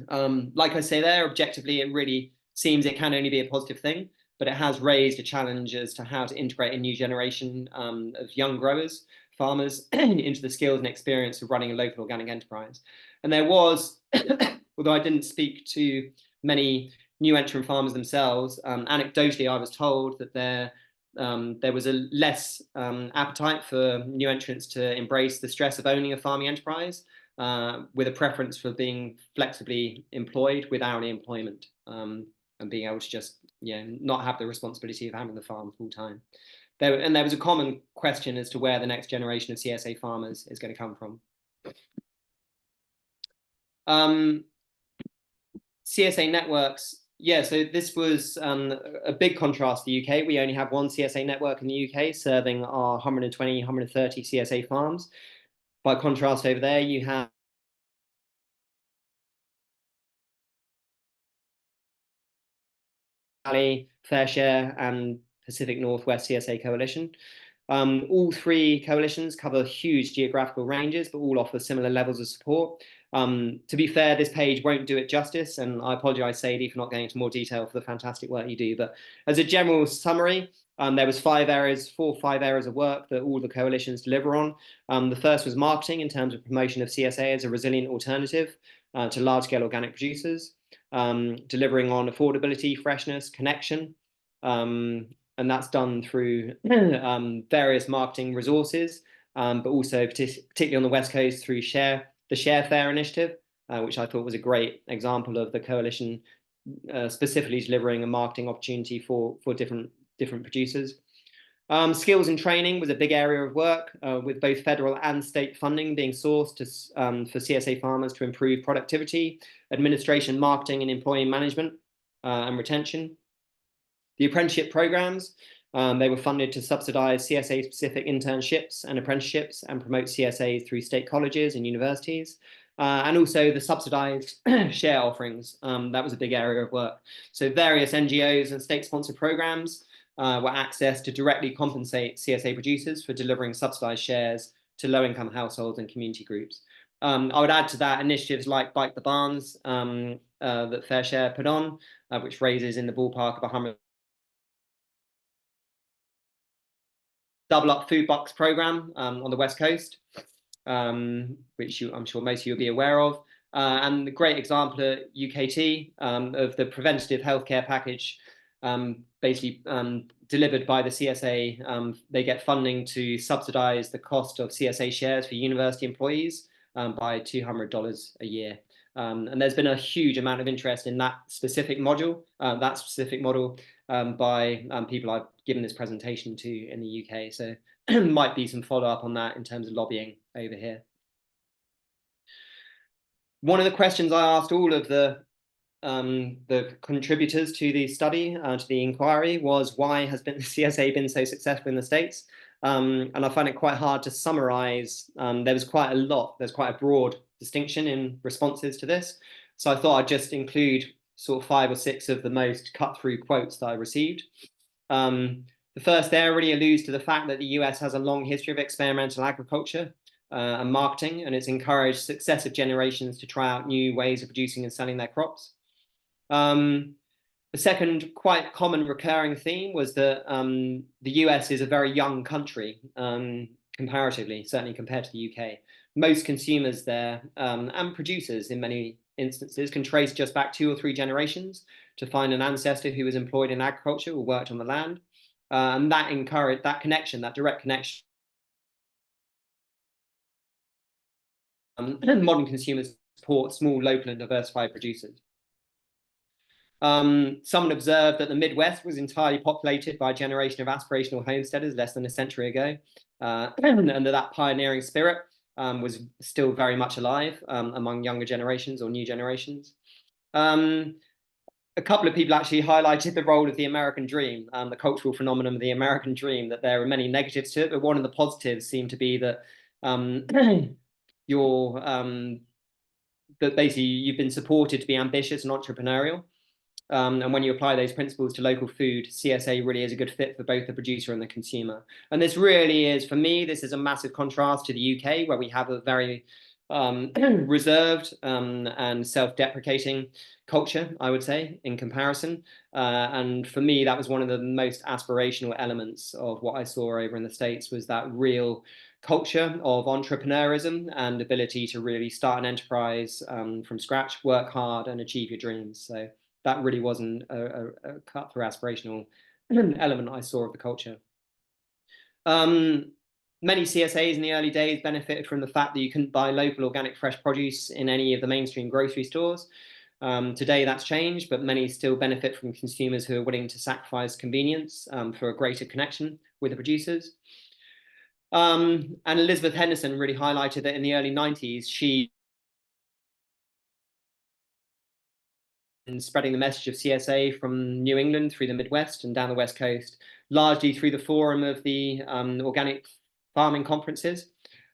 Like I say there, objectively, it really seems it can only be a positive thing, but it has raised a challenge as to how to integrate a new generation of young growers, farmers, into the skills and experience of running a local organic enterprise. And there was, although I didn't speak to many new entrant farmers themselves, anecdotally, I was told that there was a less appetite for new entrants to embrace the stress of owning a farming enterprise, with a preference for being flexibly employed with hourly employment, and being able to just not have the responsibility of having the farm full time. There was a common question as to where the next generation of CSA farmers is going to come from. CSA networks Yeah, so this was a big contrast to the UK. We only have one CSA network in the UK serving our 120, 130 CSA farms. By contrast, over there, you have Valley, Fair Share, and Pacific Northwest CSA Coalition. All three coalitions cover huge geographical ranges, but all offer similar levels of support. To be fair, this page won't do it justice, and I apologise, Sadie, for not going into more detail for the fantastic work you do. But as a general summary, there was 4 or 5 areas of work that all the coalitions deliver on. The first was marketing in terms of promotion of CSA as a resilient alternative to large-scale organic producers, delivering on affordability, freshness, connection, and that's done through various marketing resources, but also particularly on the West Coast through the Share Fair initiative, which I thought was a great example of the coalition specifically delivering a marketing opportunity for different producers. Skills and training was a big area of work, with both federal and state funding being sourced for CSA farmers to improve productivity, administration, marketing, and employee management and retention. The apprenticeship programs, they were funded to subsidize CSA-specific internships and apprenticeships and promote CSA through state colleges and universities. And also the subsidized share offerings. That was a big area of work. So various NGOs and state-sponsored programs were accessed to directly compensate CSA producers for delivering subsidized shares to low-income households and community groups. I would add to that initiatives like Bike the Barns that Fair Share put on, which raises in the ballpark of 100. Double Up Food Box program on the West Coast, which I'm sure most of you will be aware of. And the great example at UKT of the preventative healthcare package basically delivered by the CSA. They get funding to subsidize the cost of CSA shares for university employees by $200 a year. And there's been a huge amount of interest in that specific model, by people I've given this presentation to in the UK. So might be some follow-up on that in terms of lobbying over here. One of the questions I asked all of the contributors to the study, to the inquiry, was why has the CSA been so successful in the States? And I find it quite hard to summarize. There's quite a broad distinction in responses to this. So I thought I'd just include sort of 5 or 6 of the most cut-through quotes that I received. The first there really alludes to the fact that the US has a long history of experimental agriculture and marketing, and it's encouraged successive generations to try out new ways of producing and selling their crops. The second quite common recurring theme was that the US is a very young country, comparatively, certainly compared to the UK. Most consumers there and producers in many instances can trace just back 2 or 3 generations to find an ancestor who was employed in agriculture or worked on the land. And that encouraged that connection, that direct connection. Modern consumers support small, local, and diversified producers. Someone observed that the Midwest was entirely populated by a generation of aspirational homesteaders less than a century ago, and that pioneering spirit was still very much alive among younger generations or new generations. A couple of people actually highlighted the role of the American dream, the cultural phenomenon of the American dream, that there are many negatives to it, but one of the positives seemed to be that that basically you've been supported to be ambitious and entrepreneurial. And when you apply those principles to local food, CSA really is a good fit for both the producer and the consumer. And this really is, for me, this is a massive contrast to the UK, where we have a very reserved and self-deprecating culture, I would say, in comparison. And for me, that was one of the most aspirational elements of what I saw over in the States, was that real culture of entrepreneurism and ability to really start an enterprise from scratch, work hard, and achieve your dreams. So that really wasn't a cut-through aspirational element I saw of the culture. Many CSAs in the early days benefited from the fact that you couldn't buy local organic fresh produce in any of the mainstream grocery stores. Today that's changed, but many still benefit from consumers who are willing to sacrifice convenience for a greater connection with the producers. And Elizabeth Henderson really highlighted that in the early 90s, she spreading the message of CSA from New England through the Midwest and down the West Coast, largely through the forum of the organic farming conferences.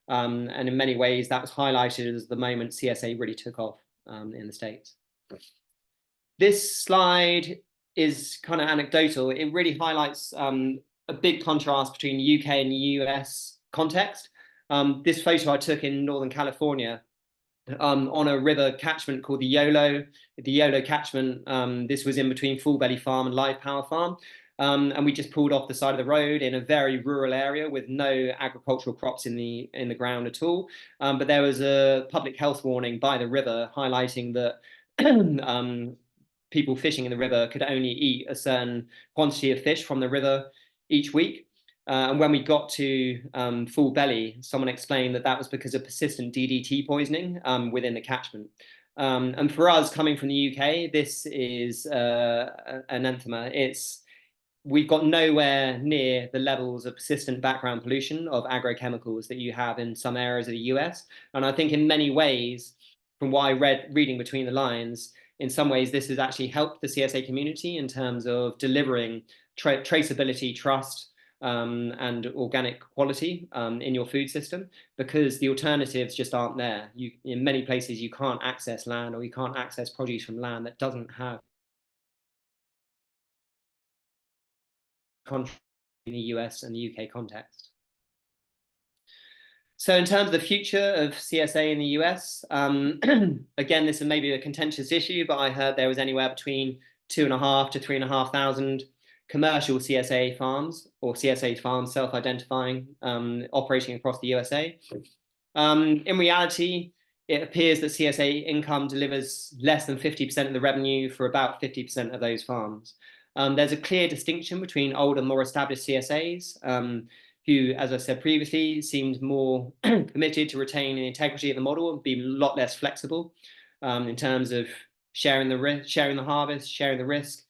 And in many ways, that was highlighted as the moment CSA really took off in the States. This slide is kind of anecdotal. It really highlights a big contrast between the UK and the US context. This photo I took in Northern California on a river catchment called the YOLO catchment. This was in between Full Belly Farm and Live Power Farm. And we just pulled off the side of the road in a very rural area with no agricultural crops in the ground at all. But there was a public health warning by the river highlighting that people fishing in the river could only eat a certain quantity of fish from the river each week. And when we got to Full Belly, someone explained that that was because of persistent DDT poisoning within the catchment. And for us coming from the UK, this is anathema. We've got nowhere near the levels of persistent background pollution of agrochemicals that you have in some areas of the US. And I think in many ways, from what I reading between the lines, in some ways, this has actually helped the CSA community in terms of delivering traceability, trust, and organic quality in your food system, because the alternatives just aren't there. In many places, you can't access land, or you can't access produce from land that doesn't have in the US and the UK context. So in terms of the future of CSA in the US, again, this is maybe a contentious issue, but I heard there was anywhere between 2,500 to 3,500 commercial CSA farms, or CSA farms self-identifying, operating across the U.S.A. In reality, it appears that CSA income delivers less than 50% of the revenue for about 50% of those farms. There's a clear distinction between older, more established CSAs, who, as I said previously, seemed more committed to retain the integrity of the model and be a lot less flexible in terms of sharing the harvest, sharing the risk,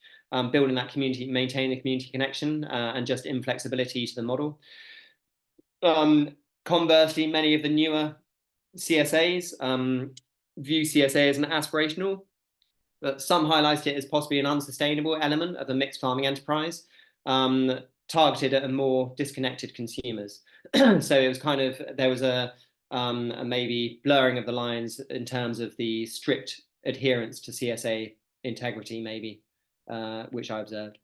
building that community, maintaining the community connection, and just inflexibility to the model. Conversely, many of the newer CSAs view CSA as an aspirational, but some highlight it as possibly an unsustainable element of the mixed farming enterprise, targeted at more disconnected consumers. So it was kind of, there was a maybe blurring of the lines in terms of the strict adherence to CSA integrity, maybe, which I observed.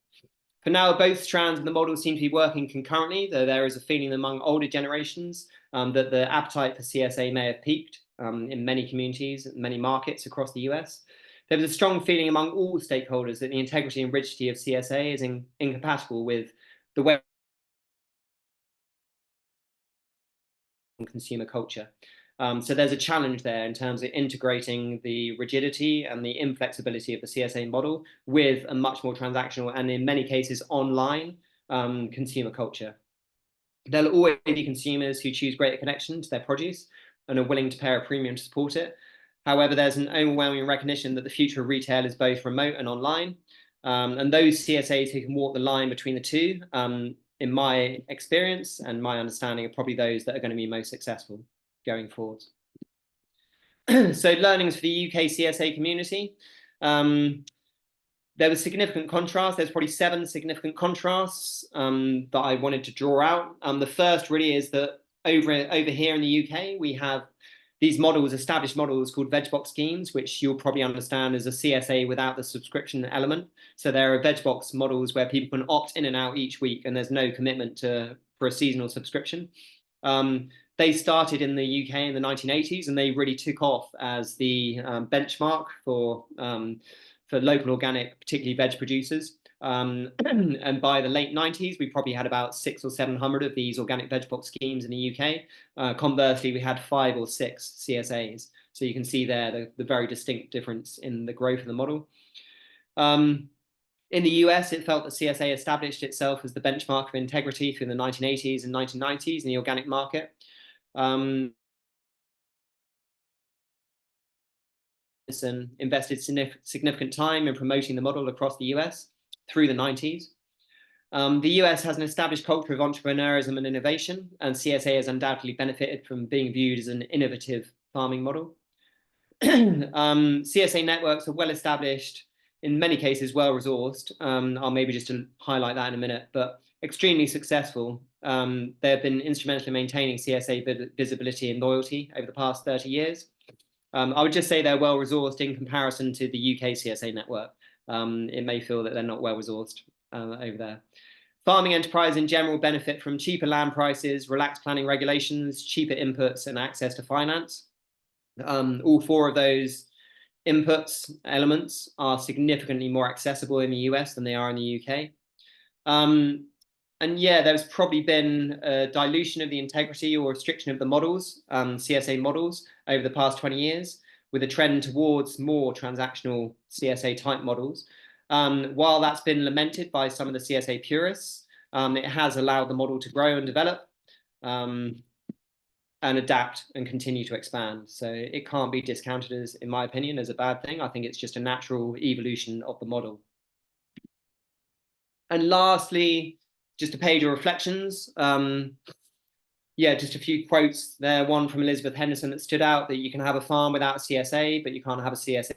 For now, both strands of the model seem to be working concurrently, though there is a feeling among older generations that the appetite for CSA may have peaked in many communities, many markets across the US. There was a strong feeling among all stakeholders that the integrity and rigidity of CSA is incompatible with the way consumer culture. So there's a challenge there in terms of integrating the rigidity and the inflexibility of the CSA model with a much more transactional and in many cases online consumer culture. There'll always be consumers who choose greater connection to their produce and are willing to pay a premium to support it. However, there's an overwhelming recognition that the future of retail is both remote and online. And those CSAs who can walk the line between the two, in my experience and my understanding, are probably those that are going to be most successful going forward. So learnings for the UK CSA community. There was significant contrast. There's probably 7 significant contrasts that I wanted to draw out. The first really is that over here in the UK, we have these models, established models called veg box schemes, which you'll probably understand as a CSA without the subscription element. So there are veg box models where people can opt in and out each week, and there's no commitment for a seasonal subscription. They started in the UK in the 1980s, and they really took off as the benchmark for local organic, particularly veg producers. And by the late 90s, we probably had about 600 or 700 of these organic veg box schemes in the UK. Conversely, we had 5 or 6 CSAs. So you can see there the very distinct difference in the growth of the model. In the US, it felt that CSA established itself as the benchmark of integrity through the 1980s and 1990s in the organic market. Invested significant time in promoting the model across the US through the 90s. The US has an established culture of entrepreneurism and innovation, and CSA has undoubtedly benefited from being viewed as an innovative farming model. CSA networks are well established in many cases well-resourced. I'll maybe just to highlight that in a minute, but extremely successful. They have been instrumental in maintaining CSA visibility and loyalty over the past 30 years. I would just say they're well-resourced in comparison to the UK CSA network. It may feel that they're not well-resourced over there. Farming enterprise in general benefit from cheaper land prices, relaxed planning regulations, cheaper inputs, and access to finance. All four of those inputs elements are significantly more accessible in the US than they are in the UK. And yeah, there's probably been a dilution of the integrity or restriction of the models, CSA models, over the past 20 years, with a trend towards more transactional CSA type models. While that's been lamented by some of the CSA purists, it has allowed the model to grow and develop and adapt and continue to expand. So it can't be discounted as, in my opinion, as a bad thing. I think it's just a natural evolution of the model. And lastly, just a page of reflections. Yeah, just a few quotes there. One from Elizabeth Henderson that stood out, that you can have a farm without a CSA, but you can't have a CSA.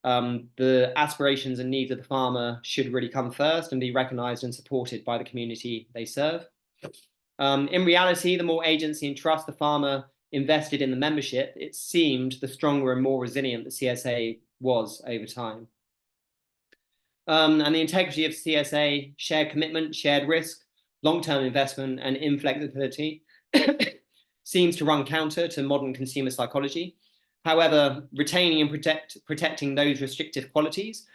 The aspirations and needs of the farmer should really come first and be recognized and supported by the community they serve. In reality, the more agency and trust the farmer invested in the membership, it seemed the stronger and more resilient the CSA was over time. And the integrity of CSA, shared commitment, shared risk, long-term investment, and inflexibility seems to run counter to modern consumer psychology. However, retaining and protecting those restrictive qualities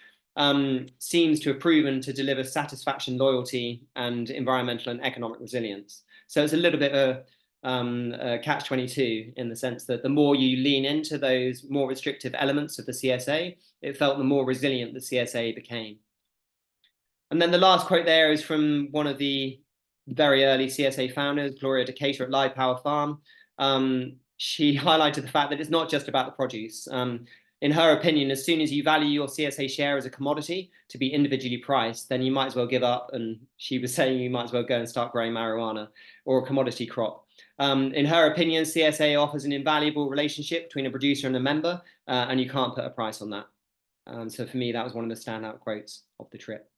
seems to have proven to deliver satisfaction, loyalty, and environmental and economic resilience. So it's a little bit of a catch-22 in the sense that the more you lean into those more restrictive elements of the CSA, it felt the more resilient the CSA became. And then the last quote there is from one of the very early CSA founders, Gloria Decatur at Live Power Farm. She highlighted the fact that it's not just about the produce. In her opinion, as soon as you value your CSA share as a commodity to be individually priced, then you might as well give up. And she was saying you might as well go and start growing marijuana or a commodity crop. In her opinion, CSA offers an invaluable relationship between a producer and a member, and you can't put a price on that. So for me, that was one of the standout quotes of the trip.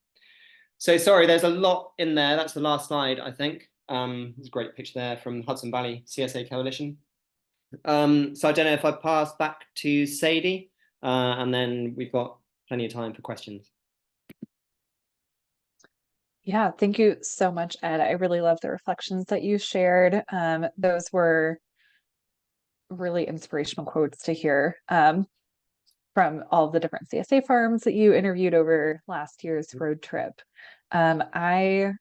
So sorry, there's a lot in there. That's the last slide, I think. There's a great picture there from Hudson Valley CSA Coalition. So I don't know if I pass back to Sadie, and then we've got plenty of time for questions. Yeah, thank you so much, Ed. I really love the reflections that you shared. Those were really inspirational quotes to hear from all the different CSA farms that you interviewed over last year's road trip. I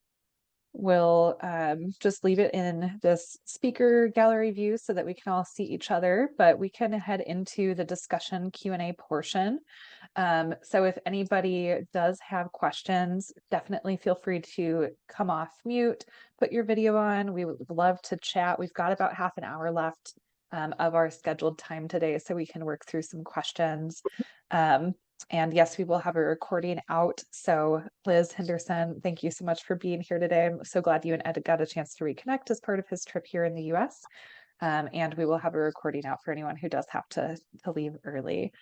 will just leave it in this speaker gallery view so that we can all see each other, but we can head into the discussion Q&A portion. So if anybody does have questions, definitely feel free to come off mute, put your video on. We would love to chat. We've got about half an hour left of our scheduled time today, so we can work through some questions. And yes, we will have a recording out. So Liz Henderson, thank you so much for being here today. I'm so glad you and Ed got a chance to reconnect as part of his trip here in the US. And we will have a recording out for anyone who does have to leave early.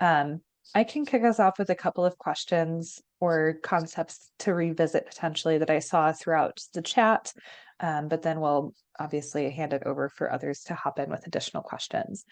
I can kick us off with a couple of questions or concepts to revisit potentially that I saw throughout the chat, but then we'll obviously hand it over for others to hop in with additional questions.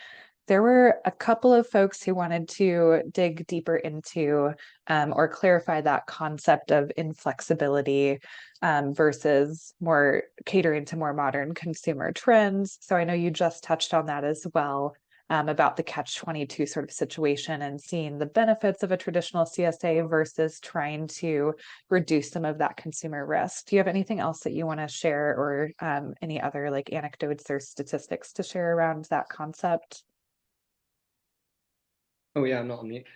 There were a couple of folks who wanted to dig deeper into or clarify that concept of inflexibility versus more catering to more modern consumer trends. So I know you just touched on that as well, about the catch-22 sort of situation and seeing the benefits of a traditional CSA versus trying to reduce some of that consumer risk. Do you have anything else that you want to share, or any other like anecdotes or statistics to share around that concept? Oh yeah, I'm not on mute.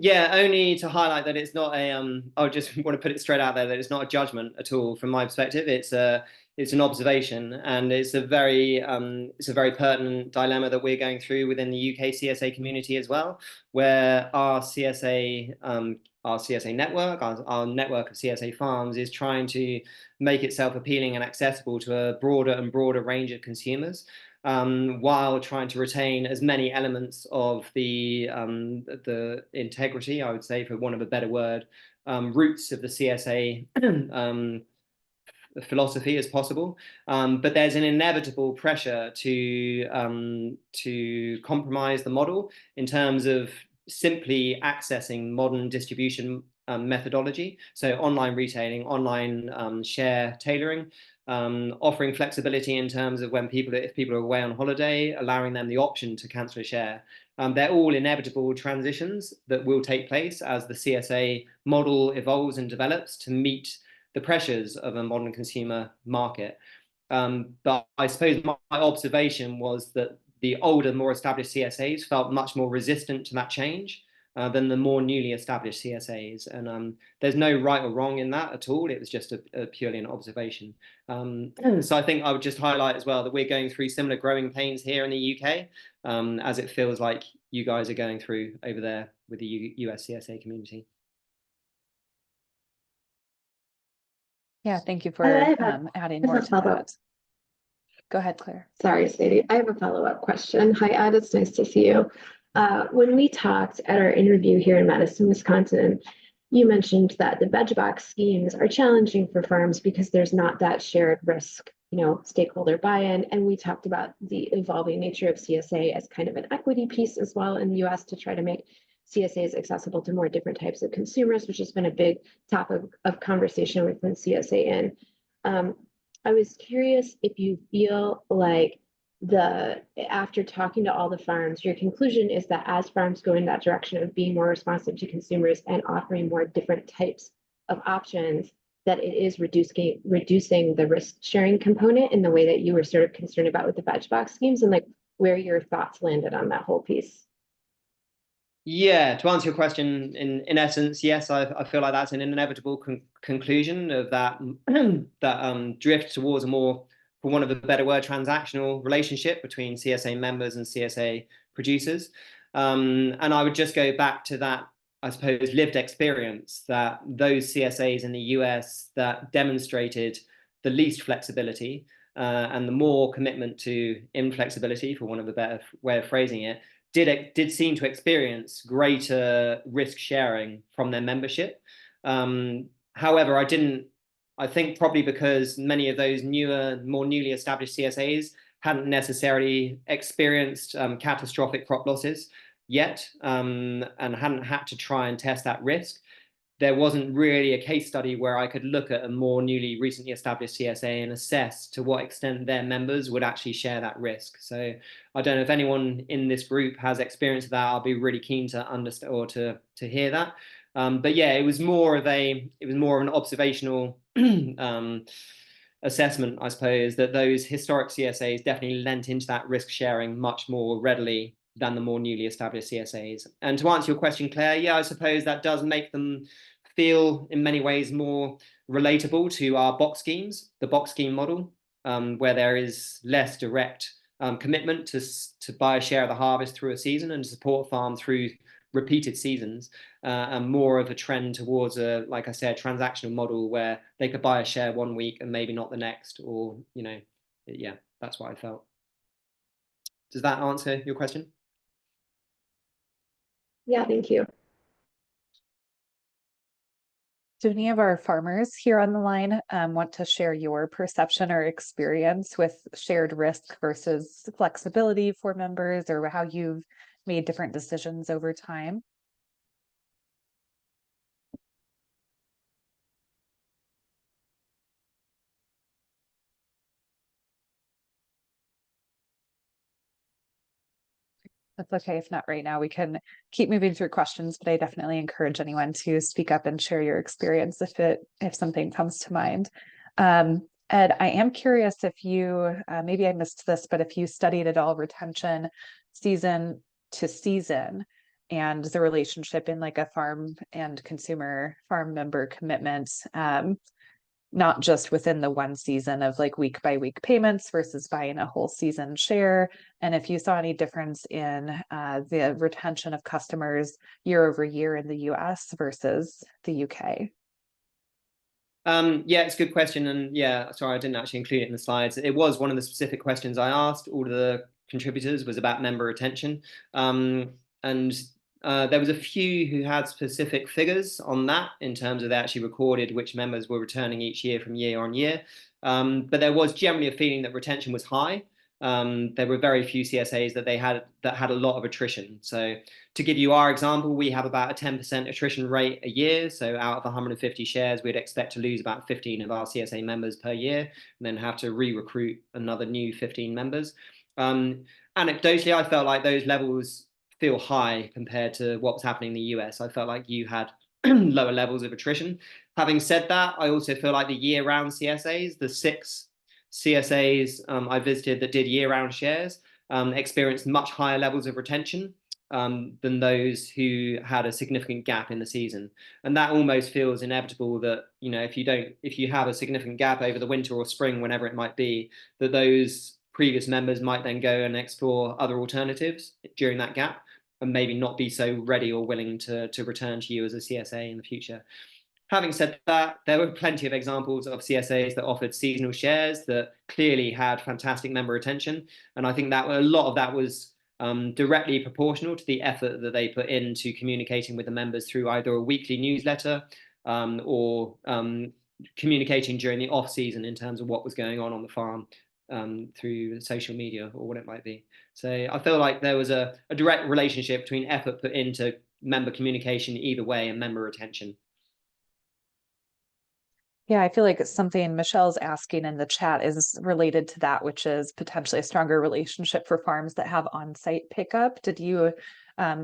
Yeah, only to highlight that it's not a. I just want to put it straight out there that it's not a judgment at all from my perspective. It's an observation, and it's a very pertinent dilemma that we're going through within the UK CSA community as well, where our CSA network, our network of CSA farms, is trying to make itself appealing and accessible to a broader and broader range of consumers. while trying to retain as many elements of the integrity, I would say, for want of a better word, roots of the CSA philosophy as possible. But there's an inevitable pressure to compromise the model in terms of simply accessing modern distribution methodology. So online retailing, online share tailoring, offering flexibility in terms of when if people are away on holiday, allowing them the option to cancel a share. They're all inevitable transitions that will take place as the CSA model evolves and develops to meet the pressures of a modern consumer market. But I suppose my observation was that the older, more established CSAs felt much more resistant to that change than the more newly established CSAs. And there's no right or wrong in that at all. It was just purely an observation. So I think I would just highlight as well that we're going through similar growing pains here in the UK, as it feels like you guys are going through over there with the US CSA community. Yeah, thank you for adding more to that. Go ahead, Claire. Sorry, Sadie. I have a follow-up question. Hi, Ed. It's nice to see you. When we talked at our interview here in Madison, Wisconsin, you mentioned that the veg box schemes are challenging for farms because there's not that shared risk, stakeholder buy-in. And we talked about the evolving nature of CSA as kind of an equity piece as well in the US to try to make CSAs accessible to more different types of consumers, which has been a big topic of conversation within CSA. And I was curious if you feel like after talking to all the farms, your conclusion is that as farms go in that direction of being more responsive to consumers and offering more different types of options, that it is reducing the risk sharing component in the way that you were sort of concerned about with the veg box schemes, and like where your thoughts landed on that whole piece. Yeah, to answer your question, in essence, yes, I feel like that's an inevitable conclusion of that drift towards a more, for want of a better word, transactional relationship between CSA members and CSA producers. And I would just go back to that, I suppose, lived experience that those CSAs in the US that demonstrated the least flexibility and the more commitment to inflexibility, for want of a better way of phrasing it, did seem to experience greater risk sharing from their membership. However, I think probably because many of those newer, more newly established CSAs hadn't necessarily experienced catastrophic crop losses yet, and hadn't had to try and test that risk. There wasn't really a case study where I could look at a more recently established CSA and assess to what extent their members would actually share that risk. So I don't know if anyone in this group has experience of that. I'll be really keen to understand or to hear that. But yeah, it was more of an observational assessment, I suppose, that those historic CSAs definitely lent into that risk sharing much more readily than the more newly established CSAs. And to answer your question, Claire, yeah, I suppose that does make them feel in many ways more relatable to our box schemes, the box scheme model, where there is less direct commitment to buy a share of the harvest through a season and to support farm through repeated seasons, and more of a trend towards like I said, transactional model where they could buy a share one week and maybe not the next, or, yeah, that's what I felt. Does that answer your question? Yeah, thank you. Do any of our farmers here on the line want to share your perception or experience with shared risk versus flexibility for members, or how you've made different decisions over time? That's okay if not right now. We can keep moving through questions, but I definitely encourage anyone to speak up and share your experience if something comes to mind. Ed, I am curious if you, maybe I missed this, but if you studied at all retention season to season and the relationship in like a farm and consumer farm member commitment, not just within the one season of like week by week payments versus buying a whole season share. And if you saw any difference in the retention of customers year over year in the US versus the UK. Yeah, it's a good question. And yeah, sorry, I didn't actually include it in the slides. It was one of the specific questions I asked all of the contributors was about member retention. And there was a few who had specific figures on that in terms of they actually recorded which members were returning each year from year on year. But there was generally a feeling that retention was high. There were very few CSAs that had a lot of attrition. So to give you our example, we have about a 10% attrition rate a year. So out of 150 shares, we'd expect to lose about 15 of our CSA members per year, and then have to re-recruit another new 15 members. Anecdotally, I felt like those levels feel high compared to what was happening in the US. I felt like you had lower levels of attrition. Having said that, I also feel like the year-round CSAs, the 6 CSAs I visited that did year-round shares, experienced much higher levels of retention than those who had a significant gap in the season. And that almost feels inevitable that, you know, if you have a significant gap over the winter or spring, whenever it might be, that those previous members might then go and explore other alternatives during that gap and maybe not be so ready or willing to return to you as a CSA in the future. Having said that, there were plenty of examples of CSAs that offered seasonal shares that clearly had fantastic member retention. And I think that a lot of that was directly proportional to the effort that they put into communicating with the members through either a weekly newsletter or communicating during the off season in terms of what was going on the farm through social media or what it might be. So I feel like there was a direct relationship between effort put into member communication either way and member retention. Yeah, I feel like it's something Michelle's asking in the chat is related to that, which is potentially a stronger relationship for farms that have on-site pickup. Did you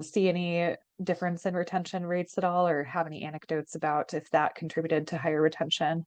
see any difference in retention rates at all, or have any anecdotes about if that contributed to higher retention?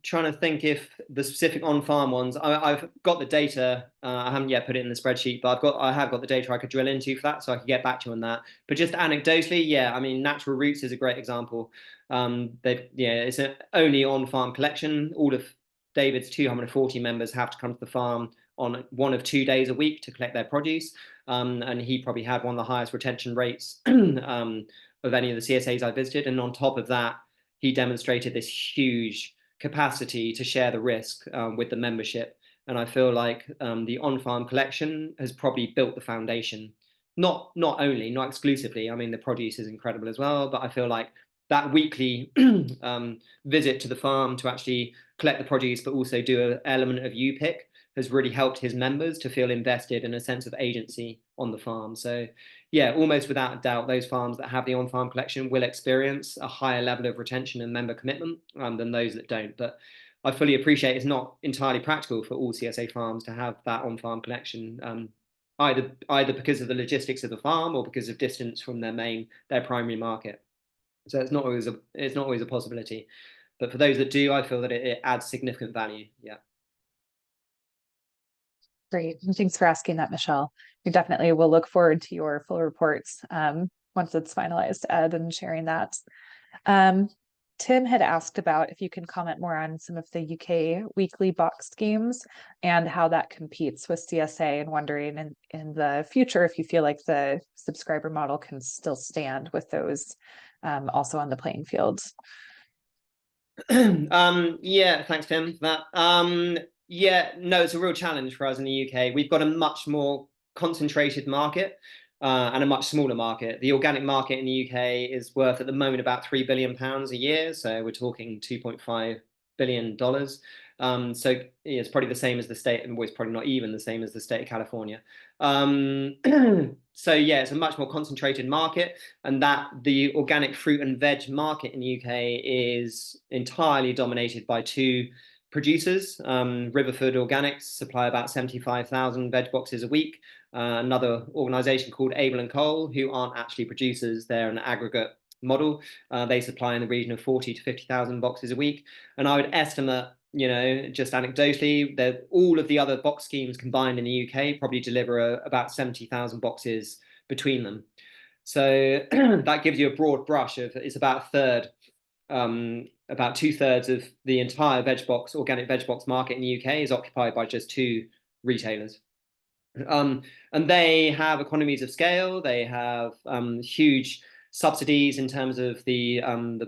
Trying to think if the specific on-farm ones. I've got the data. I haven't yet put it in the spreadsheet, but I have got the data I could drill into for that, so I could get back to you on that. But just anecdotally, yeah, I mean, Natural Roots is a great example. It's an only on-farm collection. All of David's 240 members have to come to the farm on 1 of 2 days a week to collect their produce, and he probably had one of the highest retention rates of any of the CSAs I visited. And on top of that, he demonstrated this huge capacity to share the risk with the membership. And I feel like the on-farm collection has probably built the foundation. Not exclusively. I mean, the produce is incredible as well, but I feel like that weekly visit to the farm to actually collect the produce, but also do an element of U-pick has really helped his members to feel invested in a sense of agency on the farm. So yeah, almost without a doubt, those farms that have the on-farm collection will experience a higher level of retention and member commitment than those that don't. But I fully appreciate it's not entirely practical for all CSA farms to have that on-farm collection, either because of the logistics of the farm or because of distance from their primary market. So it's not always a possibility. But for those that do, I feel that it adds significant value. Yeah. Great. And thanks for asking that, Michelle. We definitely will look forward to your full reports once it's finalized, Ed, and sharing that. Tim had asked about if you can comment more on some of the UK weekly box schemes and how that competes with CSA, and wondering in the future if you feel like the subscriber model can still stand with those also on the playing field. Yeah, thanks, Tim, for that. Yeah, no, it's a real challenge for us in the UK. We've got a much more concentrated market and a much smaller market. The organic market in the UK is worth at the moment about £3 billion a year. So we're talking $2.5 billion. So yeah, it's probably the same as the state, and well, it's probably not even the same as the state of California. So yeah, it's a much more concentrated market, and that the organic fruit and veg market in the UK is entirely dominated by 2 producers. Riverford Organics supply about 75,000 veg boxes a week. Another organisation called Abel and Cole, who aren't actually producers, they're an aggregate model. They supply in the region of 40 to 50,000 boxes a week. And I would estimate, you know, just anecdotally, that all of the other box schemes combined in the UK probably deliver about 70,000 boxes between them. So that gives you a broad brush of it's about a third. About 2/3 of the entire organic veg box market in the UK is occupied by just 2 retailers. And they have economies of scale. They have huge subsidies in terms of the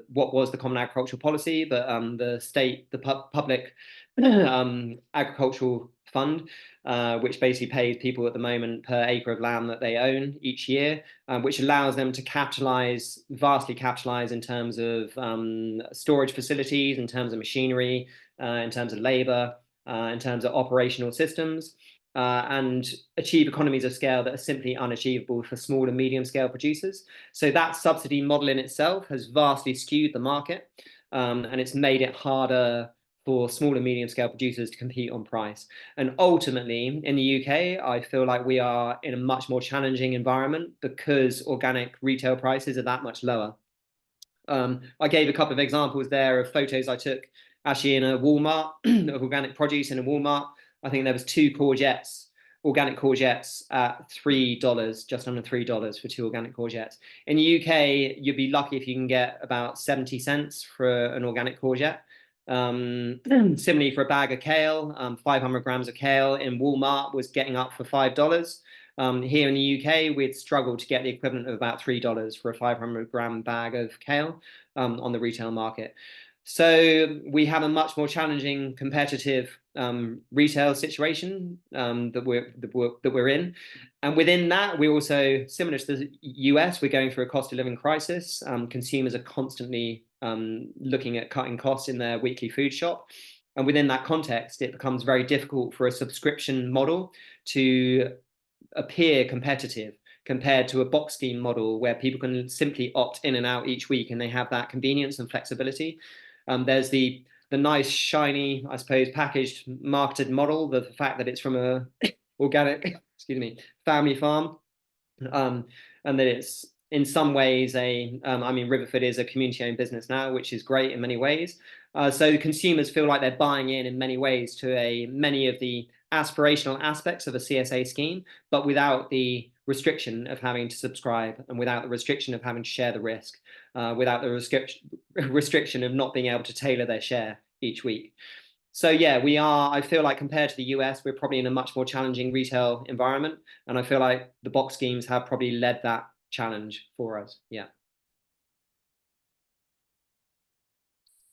what was the Common Agricultural Policy, but the public agricultural fund, which basically pays people at the moment per acre of land that they own each year, which allows them to vastly capitalize in terms of storage facilities, in terms of machinery, in terms of labor, in terms of operational systems, and achieve economies of scale that are simply unachievable for small and medium scale producers. So that subsidy model in itself has vastly skewed the market, and it's made it harder for small and medium scale producers to compete on price. And ultimately, in the UK, I feel like we are in a much more challenging environment because organic retail prices are that much lower. I gave a couple of examples there of photos I took actually in a Walmart of organic produce in a Walmart. I think there was two organic courgettes at $3, just under $3 for two organic courgettes. In the UK, you'd be lucky if you can get about 70 cents for an organic courgette. Similarly for a bag of kale, 500 grams of kale in Walmart was getting up for $5. Here in the UK, we'd struggle to get the equivalent of about $3 for a 500-gram bag of kale on the retail market. So we have a much more challenging competitive retail situation that we're in, and within that, we're also similar to the US. We're going through a cost of living crisis. Consumers are constantly looking at cutting costs in their weekly food shop, and within that context, it becomes very difficult for a subscription model to appear competitive compared to a box scheme model where people can simply opt in and out each week and they have that convenience and flexibility. There's the nice, shiny, I suppose, packaged, marketed model, the fact that it's from a organic, family farm, and that it's in some ways I mean, Riverford is a community-owned business now, which is great in many ways. So consumers feel like they're buying in many ways to many of the aspirational aspects of a CSA scheme, but without the restriction of having to subscribe and without the restriction of having to share the risk, without the restriction of not being able to tailor their share each week. So yeah, I feel like compared to the US, we're probably in a much more challenging retail environment. And I feel like the box schemes have probably led that challenge for us. Yeah.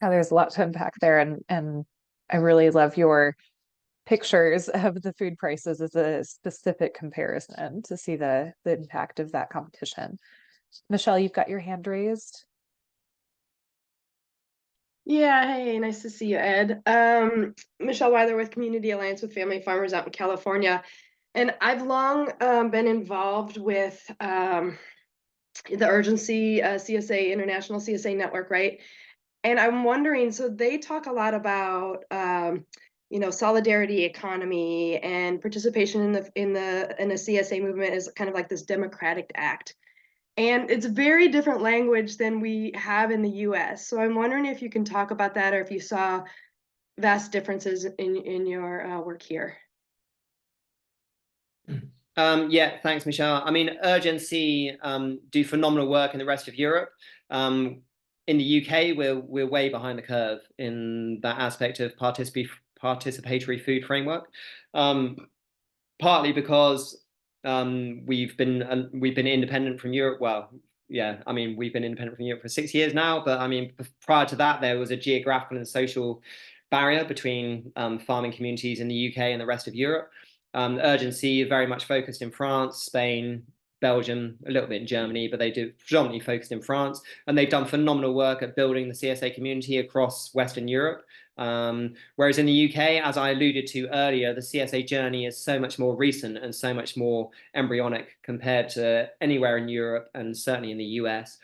Yeah, there's a lot to unpack there. And I really love your pictures of the food prices as a specific comparison to see the impact of that competition. Michelle, you've got your hand raised. Yeah, hey, nice to see you, Ed. Michelle Weiler with Community Alliance with Family Farmers out in California. And I've long been involved with the Urgency CSA, International CSA Network, right? And I'm wondering, so they talk a lot about solidarity economy and participation in the CSA movement is kind of like this democratic act. And it's a very different language than we have in the US. So I'm wondering if you can talk about that or if you saw vast differences in your work here. Yeah, thanks, Michelle. I mean, Urgency do phenomenal work in the rest of Europe. In the UK, we're way behind the curve in that aspect of participatory food framework. Partly because we've been independent from Europe. Well, yeah, I mean, we've been independent from Europe for 6 years now. But I mean, prior to that, there was a geographical and social barrier between farming communities in the UK and the rest of Europe. Urgency very much focused in France, Spain, Belgium, a little bit in Germany, but they do predominantly focused in France, and they've done phenomenal work at building the CSA community across Western Europe. Whereas in the UK, as I alluded to earlier, the CSA journey is so much more recent and so much more embryonic compared to anywhere in Europe and certainly in the US.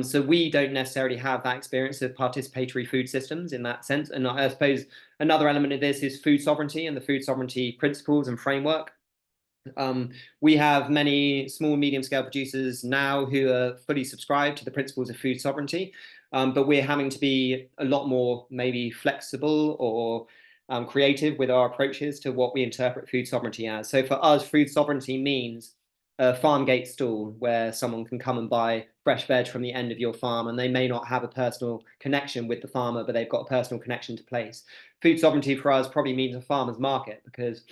So we don't necessarily have that experience of participatory food systems in that sense. And I suppose another element of this is food sovereignty and the food sovereignty principles and framework. We have many small and medium scale producers now who are fully subscribed to the principles of food sovereignty, but we're having to be a lot more maybe flexible or creative with our approaches to what we interpret food sovereignty as. So for us, food sovereignty means a farm gate stall where someone can come and buy fresh veg from the end of your farm, and they may not have a personal connection with the farmer, but they've got a personal connection to place. Food sovereignty for us probably means a farmer's market, because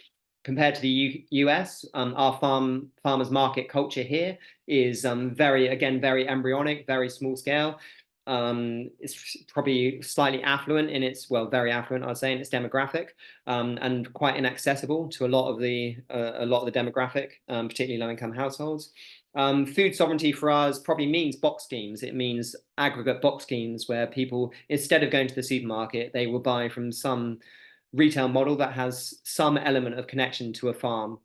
Compared to the US, our farmers market culture here is very embryonic, very small scale. It's probably slightly affluent in its, well, very affluent, I'd say, in its demographic, and quite inaccessible to a lot of the demographic, particularly low-income households. Food sovereignty for us probably means box schemes. It means aggregate box schemes where people, instead of going to the supermarket, they will buy from some retail model that has some element of connection to a farm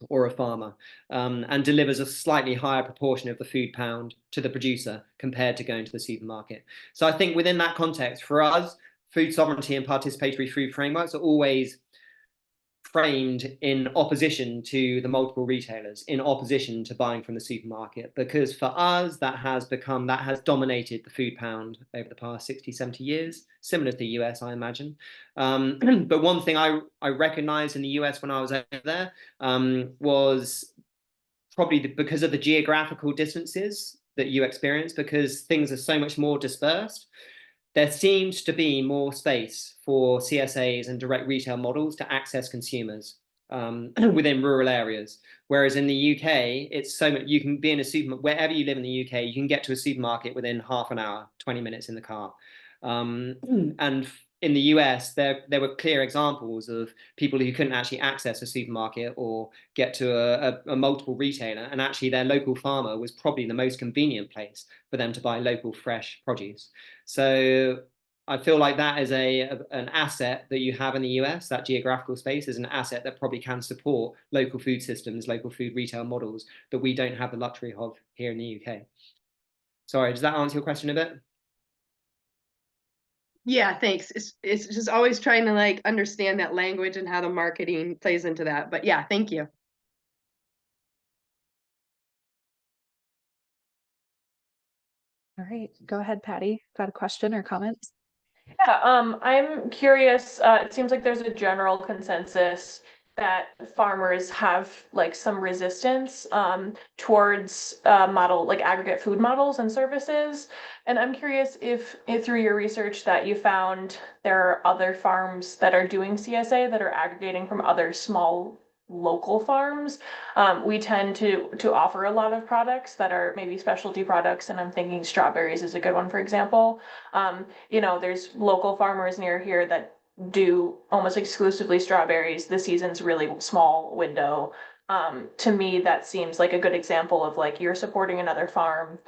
or a farmer, and delivers a slightly higher proportion of the food pound to the producer compared to going to the supermarket. So I think within that context, for us, food sovereignty and participatory food frameworks are always framed in opposition to the multiple retailers, in opposition to buying from the supermarket, because for us that has dominated the food pound over the past 60, 70 years, similar to the US, I imagine. But one thing I recognized in the US when I was over there was probably because of the geographical distances that you experience, because things are so much more dispersed. There seems to be more space for CSAs and direct retail models to access consumers within rural areas. Whereas in the UK, it's so much, you can be in a supermarket, wherever you live in the UK, you can get to a supermarket within half an hour, 20 minutes in the car. And in the US, there were clear examples of people who couldn't actually access a supermarket or get to a multiple retailer, and actually their local farmer was probably the most convenient place for them to buy local fresh produce. So I feel like that is an asset that you have in the US. That geographical space is an asset that probably can support local food systems, local food retail models that we don't have the luxury of here in the UK. Sorry, does that answer your question a bit? Yeah, thanks. It's just always trying to like understand that language and how the marketing plays into that. But yeah, thank you. All right, go ahead, Patty. Got a question or comments? Yeah, I'm curious. It seems like there's a general consensus that farmers have like some resistance towards like aggregate food models and services. And I'm curious if through your research that you found there are other farms that are doing CSA that are aggregating from other small local farms. We tend to offer a lot of products that are maybe specialty products, and I'm thinking strawberries is a good one, for example. There's local farmers near here that do almost exclusively strawberries. The season's really small window. To me, that seems like a good example of like you're supporting another farm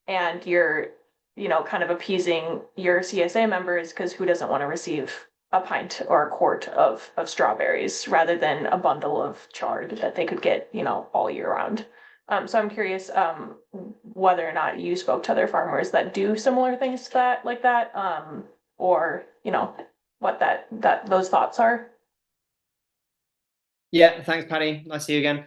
and you're, kind of appeasing your CSA members, because who doesn't want to receive a pint or a quart of strawberries rather than a bundle of chard that they could get, all year round. So I'm curious whether or not you spoke to other farmers that do similar things to that, like that, or what those thoughts are. Yeah, thanks, Patty. Nice to see you again.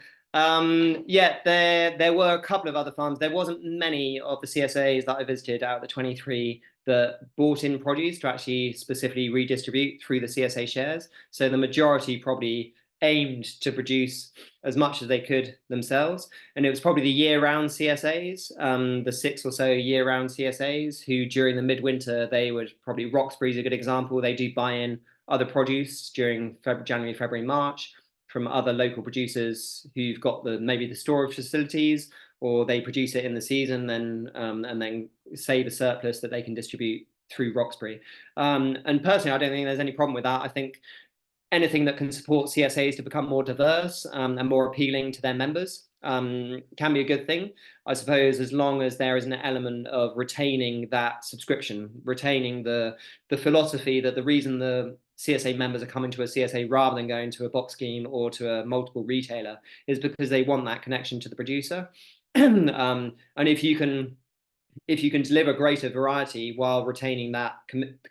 Yeah, there were a couple of other farms. There wasn't many of the CSAs that I visited out of the 23 that bought in produce to actually specifically redistribute through the CSA shares. So the majority probably aimed to produce as much as they could themselves. And it was probably the year-round CSAs, the 6 or so year-round CSAs, who during the midwinter, they would probably, Roxbury's a good example, they do buy in other produce during January, February, March from other local producers who've got maybe the storage facilities, or they produce it in the season and then save a surplus that they can distribute through Roxbury. And personally, I don't think there's any problem with that. I think anything that can support CSAs to become more diverse and more appealing to their members can be a good thing, I suppose, as long as there is an element of retaining that subscription, retaining the philosophy that the reason the CSA members are coming to a CSA rather than going to a box scheme or to a multiple retailer is because they want that connection to the producer. And if you can deliver greater variety while retaining that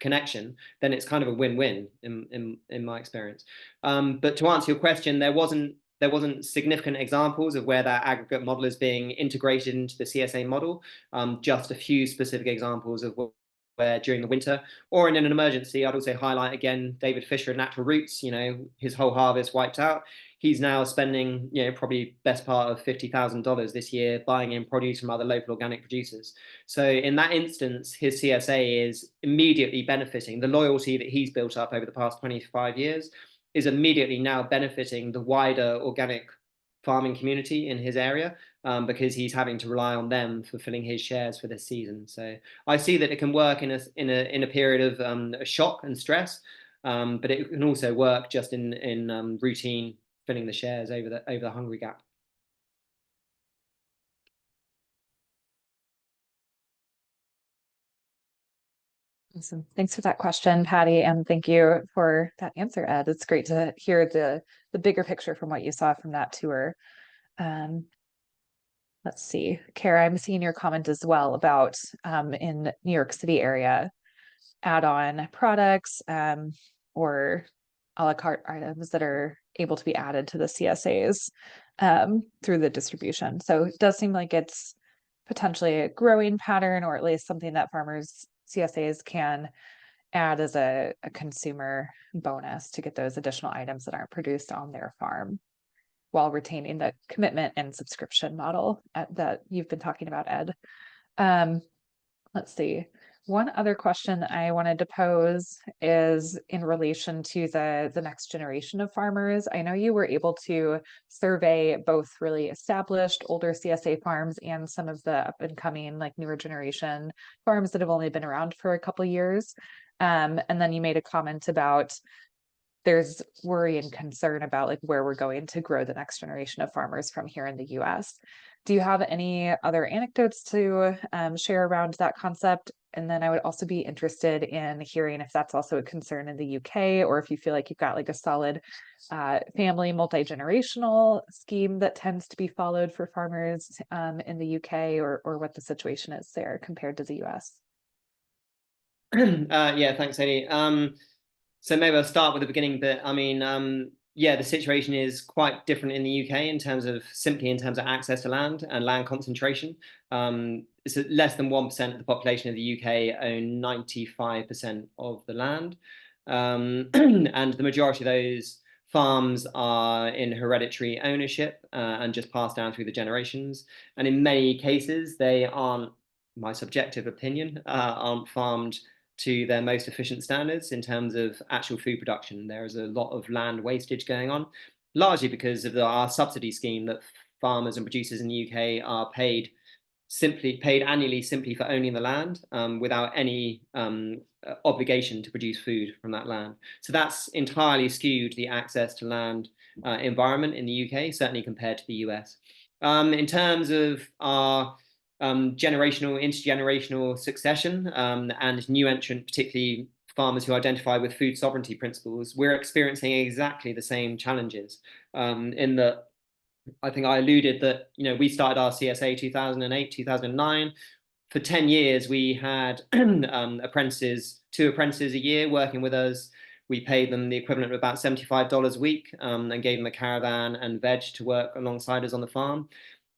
connection, then it's kind of a win-win in my experience. But to answer your question, there wasn't significant examples of where that aggregate model is being integrated into the CSA model. Just a few specific examples of where during the winter or in an emergency, I'd also highlight again David Fisher and Natural Roots. His whole harvest wiped out. He's now spending, probably best part of $50,000 this year buying in produce from other local organic producers. So in that instance, his CSA is immediately benefiting. The loyalty that he's built up over the past 25 years is immediately now benefiting the wider organic farming community in his area, because he's having to rely on them fulfilling his shares for this season. So I see that it can work in a period of shock and stress, but it can also work just in routine filling the shares over the hungry gap. Awesome. Thanks for that question, Patty, and thank you for that answer, Ed. It's great to hear the bigger picture from what you saw from that tour. Let's see, Kara, I'm seeing your comment as well about in New York City area, add-on products or a la carte items that are able to be added to the CSAs through the distribution. So it does seem like it's potentially a growing pattern, or at least something that farmers CSAs can add as a consumer bonus to get those additional items that aren't produced on their farm, while retaining the commitment and subscription model that you've been talking about, Ed. Let's see. One other question I wanted to pose is in relation to the next generation of farmers. I know you were able to survey both really established older CSA farms and some of the up and coming like newer generation farms that have only been around for a couple of years. And then you made a comment about there's worry and concern about like where we're going to grow the next generation of farmers from here in the US. Do you have any other anecdotes to share around that concept? And then I would also be interested in hearing if that's also a concern in the UK, or if you feel like you've got like a solid family multi-generational scheme that tends to be followed for farmers in the UK, or what the situation is there compared to the US. Yeah, thanks, Amy. So maybe I'll start with the beginning bit. I mean, yeah, the situation is quite different in the UK in terms of access to land and land concentration. It's less than 1% of the population of the UK own 95% of the land. And the majority of those farms are in hereditary ownership and just passed down through the generations. And in many cases, they aren't, my subjective opinion, aren't farmed to their most efficient standards in terms of actual food production. There is a lot of land wastage going on, largely because of our subsidy scheme that farmers and producers in the UK are paid annually simply for owning the land without any obligation to produce food from that land. So that's entirely skewed the access to land environment in the UK, certainly compared to the US. In terms of our intergenerational succession and new entrant, particularly farmers who identify with food sovereignty principles, we're experiencing exactly the same challenges. In that, I think I alluded that we started our CSA 2008, 2009. For 10 years, we had apprentices, 2 apprentices a year working with us. We paid them the equivalent of about $75 a week and gave them a caravan and veg to work alongside us on the farm.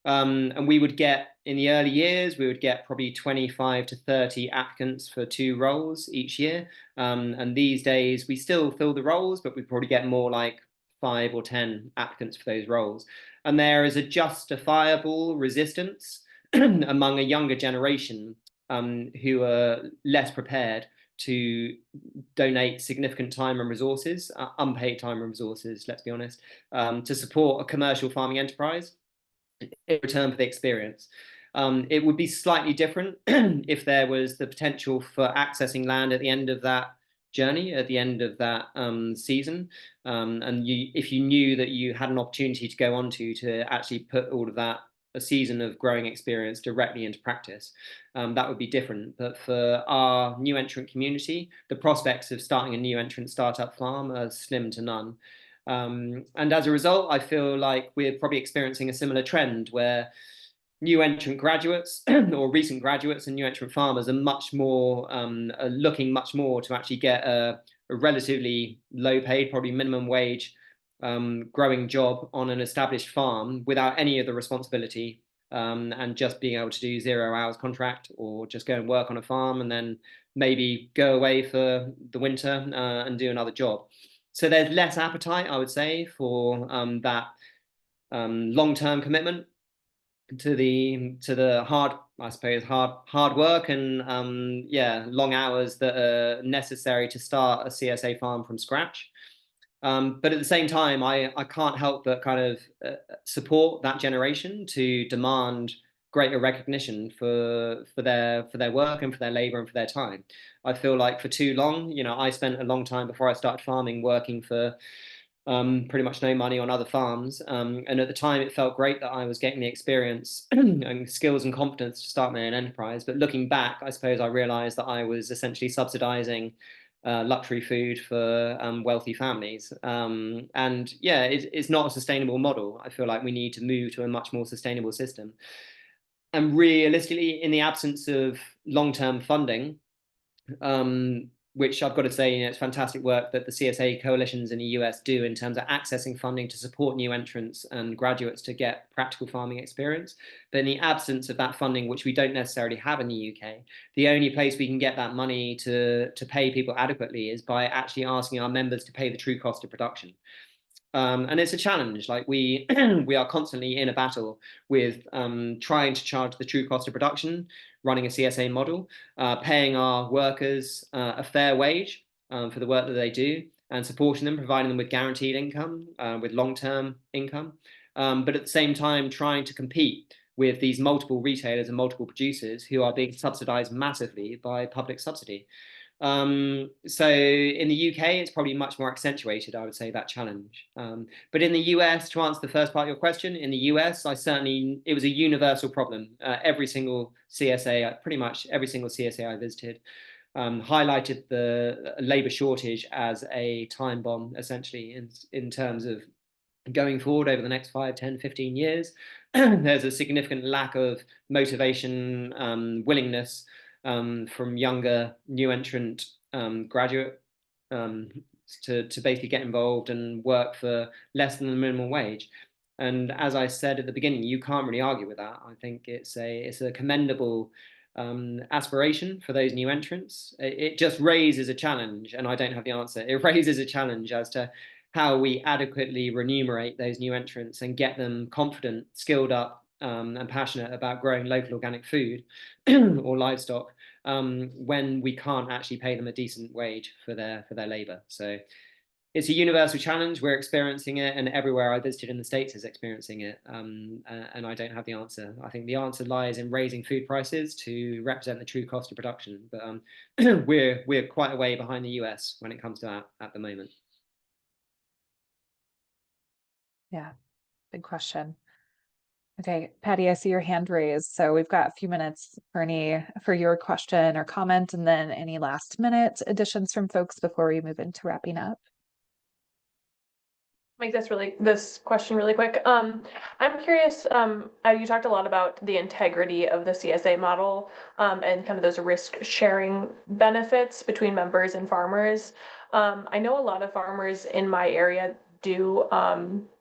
And we would get, in the early years, we would get probably 25 to 30 applicants for 2 roles each year. And these days, we still fill the roles, but we probably get more like 5 or 10 applicants for those roles. And there is a justifiable resistance among a younger generation who are less prepared to donate significant time and resources, unpaid time and resources, let's be honest, to support a commercial farming enterprise in return for the experience. It would be slightly different if there was the potential for accessing land at the end of that journey, at the end of that season, and if you knew that you had an opportunity to go on to actually put all of that, a season of growing experience, directly into practice, that would be different. But for our new entrant community, the prospects of starting a new entrant startup farm are slim to none. And as a result, I feel like we're probably experiencing a similar trend where new entrant graduates or recent graduates and new entrant farmers are much more are looking much more to actually get a relatively low paid, probably minimum wage growing job on an established farm without any of the responsibility and just being able to do 0 hours contract, or just go and work on a farm and then maybe go away for the winter and do another job. So there's less appetite, I would say, for that long-term commitment to the hard, I suppose, hard work and yeah, long hours that are necessary to start a CSA farm from scratch. But at the same time, I can't help but kind of support that generation to demand greater recognition for their work and for their labor and for their time. I feel like for too long, I spent a long time before I started farming working for pretty much no money on other farms. And at the time, it felt great that I was getting the experience and skills and confidence to start my own enterprise. But looking back, I suppose I realized that I was essentially subsidizing luxury food for wealthy families. And yeah, it's not a sustainable model. I feel like we need to move to a much more sustainable system. And realistically, in the absence of long-term funding, which I've got to say, it's fantastic work that the CSA coalitions in the US do in terms of accessing funding to support new entrants and graduates to get practical farming experience. But in the absence of that funding, which we don't necessarily have in the UK, the only place we can get that money to pay people adequately is by actually asking our members to pay the true cost of production. And it's a challenge. Like we are constantly in a battle with trying to charge the true cost of production, running a CSA model, paying our workers a fair wage for the work that they do, and supporting them, providing them with guaranteed income, with long-term income. But at the same time, trying to compete with these multiple retailers and multiple producers who are being subsidized massively by public subsidy. So in the UK, it's probably much more accentuated, I would say, that challenge. But in the US, to answer the first part of your question, in the US, it was a universal problem. Every single CSA, pretty much every single CSA I visited, highlighted the labor shortage as a time bomb, essentially, in terms of going forward over the next 5, 10, 15 years. There's a significant lack of motivation, willingness from younger new entrant graduate to basically get involved and work for less than the minimum wage. And as I said at the beginning, you can't really argue with that. I think it's a commendable aspiration for those new entrants. It just raises a challenge, and I don't have the answer. It raises a challenge as to how we adequately remunerate those new entrants and get them confident, skilled up, and passionate about growing local organic food or livestock when we can't actually pay them a decent wage for their labor. So it's a universal challenge. We're experiencing it, and everywhere I visited in the States is experiencing it. And I don't have the answer. I think the answer lies in raising food prices to represent the true cost of production. But we're quite a way behind the US when it comes to that at the moment. Yeah, big question. Okay, Patty, I see your hand raised. So we've got a few minutes for your question or comment, and then any last minute additions from folks before we move into wrapping up. Make this question really quick. I'm curious, you talked a lot about the integrity of the CSA model and kind of those risk sharing benefits between members and farmers. I know a lot of farmers in my area do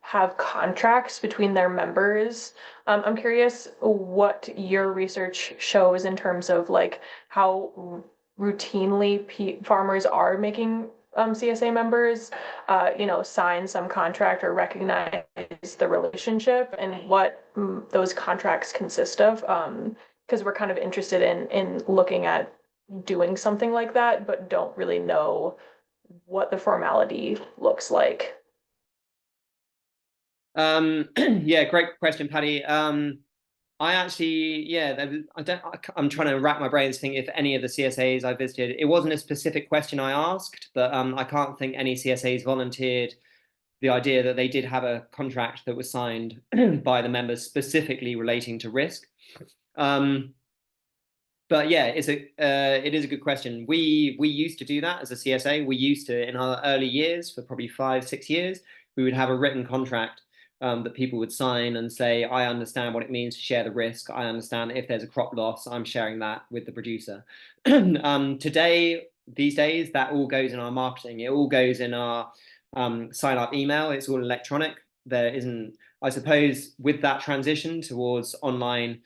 have contracts between their members. I'm curious what your research shows in terms of like how routinely farmers are making CSA members, sign some contract or recognize the relationship and what those contracts consist of. Because we're kind of interested in looking at doing something like that, but don't really know what the formality looks like. Yeah, great question, Patty. I actually, I'm trying to rack my brains to think if any of the CSAs I visited, it wasn't a specific question I asked, but I can't think any CSAs volunteered the idea that they did have a contract that was signed by the members specifically relating to risk. But yeah, it is a good question. We used to do that as a CSA. We used to, in our early years, for probably 5, 6 years, we would have a written contract that people would sign and say, I understand what it means to share the risk. I understand if there's a crop loss, I'm sharing that with the producer. These days, that all goes in our marketing. It all goes in our sign up email. It's all electronic. There isn't, I suppose, with that transition towards online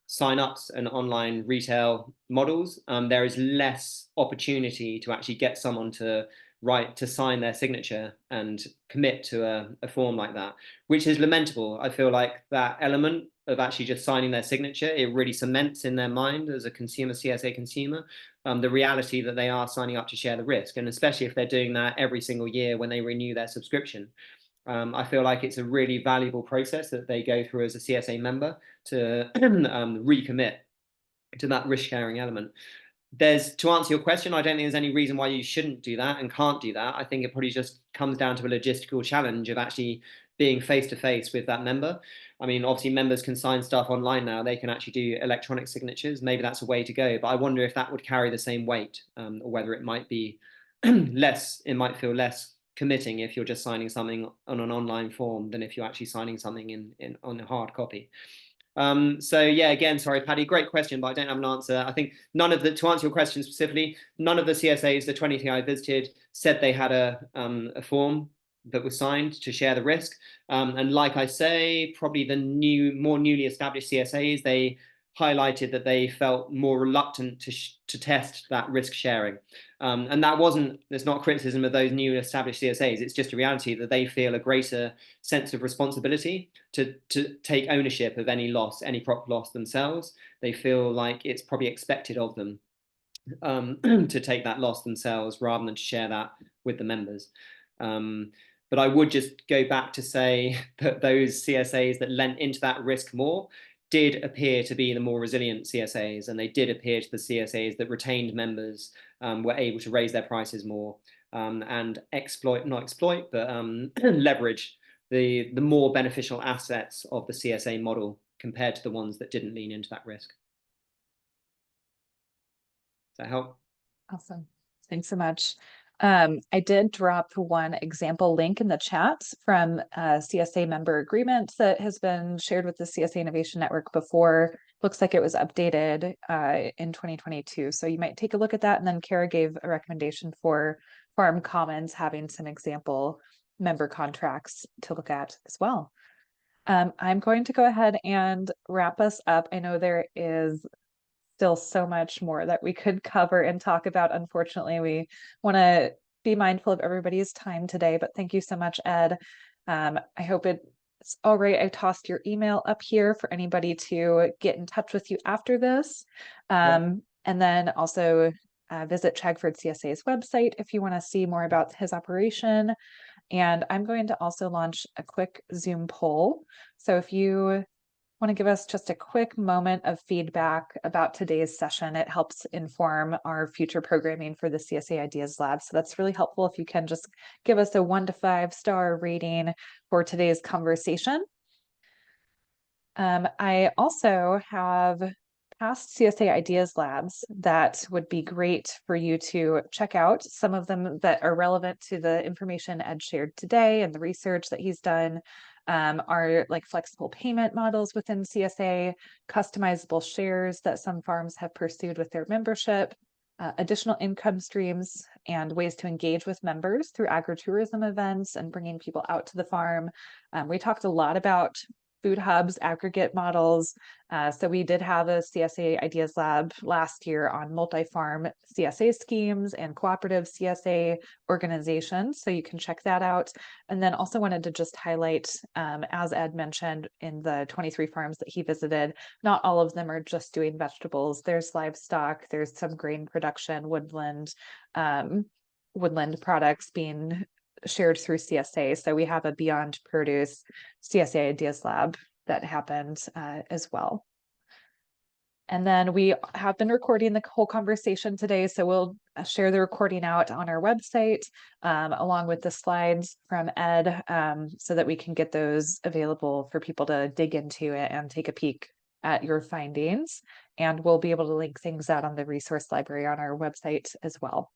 sign-ups and online retail models, there is less opportunity to actually get someone to right to sign their signature and commit to a form like that, which is lamentable. I feel like that element of actually just signing their signature, it really cements in their mind as a consumer, CSA consumer, the reality that they are signing up to share the risk. And especially if they're doing that every single year when they renew their subscription. I feel like it's a really valuable process that they go through as a CSA member to recommit to that risk sharing element. To answer your question, I don't think there's any reason why you shouldn't do that and can't do that. I think it probably just comes down to a logistical challenge of actually being face to face with that member. I mean, obviously members can sign stuff online now. They can actually do electronic signatures. Maybe that's a way to go, but I wonder if that would carry the same weight, or whether it might be less, it might feel less committing if you're just signing something on an online form than if you're actually signing something on a hard copy. So yeah, again, sorry, Paddy, great question, but I don't have an answer. I think to answer your question specifically, none of the CSAs, the 23 I visited, said they had a form that was signed to share the risk. And like I say, probably the more newly established CSAs, they highlighted that they felt more reluctant to test that risk sharing. And there's not criticism of those new established CSAs. It's just a reality that they feel a greater sense of responsibility to take ownership of any crop loss themselves. They feel like it's probably expected of them to take that loss themselves rather than to share that with the members. But I would just go back to say that those CSAs that lent into that risk more did appear to be the more resilient CSAs, and they did appear to the CSAs that retained members were able to raise their prices more and leverage the more beneficial assets of the CSA model compared to the ones that didn't lean into that risk. Does that help? Awesome. Thanks so much. I did drop one example link in the chat from a CSA member agreement that has been shared with the CSA Innovation Network before. Looks like it was updated in 2022. So you might take a look at that. And then Kara gave a recommendation for Farm Commons having some example member contracts to look at as well. I'm going to go ahead and wrap us up. I know there is still so much more that we could cover and talk about. Unfortunately, we want to be mindful of everybody's time today, but thank you so much, Ed. I hope it's all right. I tossed your email up here for anybody to get in touch with you after this. And then also visit Chagford CSA's website if you want to see more about his operation. And I'm going to also launch a quick Zoom poll. So if you want to give us just a quick moment of feedback about today's session, it helps inform our future programming for the CSA Ideas Lab. So that's really helpful if you can just give us a 1 to 5 star rating for today's conversation. I also have past CSA Ideas Labs that would be great for you to check out. Some of them that are relevant to the information Ed shared today and the research that he's done are like flexible payment models within CSA, customizable shares that some farms have pursued with their membership, additional income streams, and ways to engage with members through agritourism events and bringing people out to the farm. We talked a lot about food hubs, aggregate models. So we did have a CSA Ideas Lab last year on multi-farm CSA schemes and cooperative CSA organizations. So you can check that out. And then also wanted to just highlight, as Ed mentioned, in the 23 farms that he visited, not all of them are just doing vegetables. There's livestock, there's some grain production, woodland products being shared through CSA. So we have a Beyond Produce CSA Ideas Lab that happened as well. And then we have been recording the whole conversation today. So we'll share the recording out on our website along with the slides from Ed so that we can get those available for people to dig into it and take a peek at your findings. And we'll be able to link things out on the resource library on our website as well.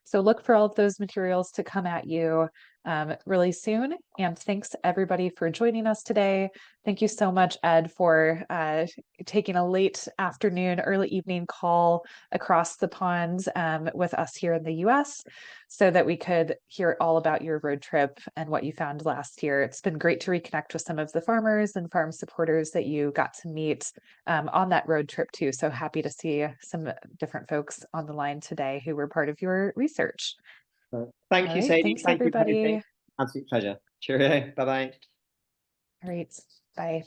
So look for all of those materials to come at you really soon. And thanks everybody for joining us today. Thank you so much, Ed, for taking a late afternoon, early evening call across the pond with us here in the US so that we could hear all about your road trip and what you found last year. It's been great to reconnect with some of the farmers and farm supporters that you got to meet on that road trip too. So happy to see some different folks on the line today who were part of your research. Thank All you, right, Sadie. thanks Thank you, everybody. Katie. Absolute pleasure. Cheerio. Bye-bye. All right, bye.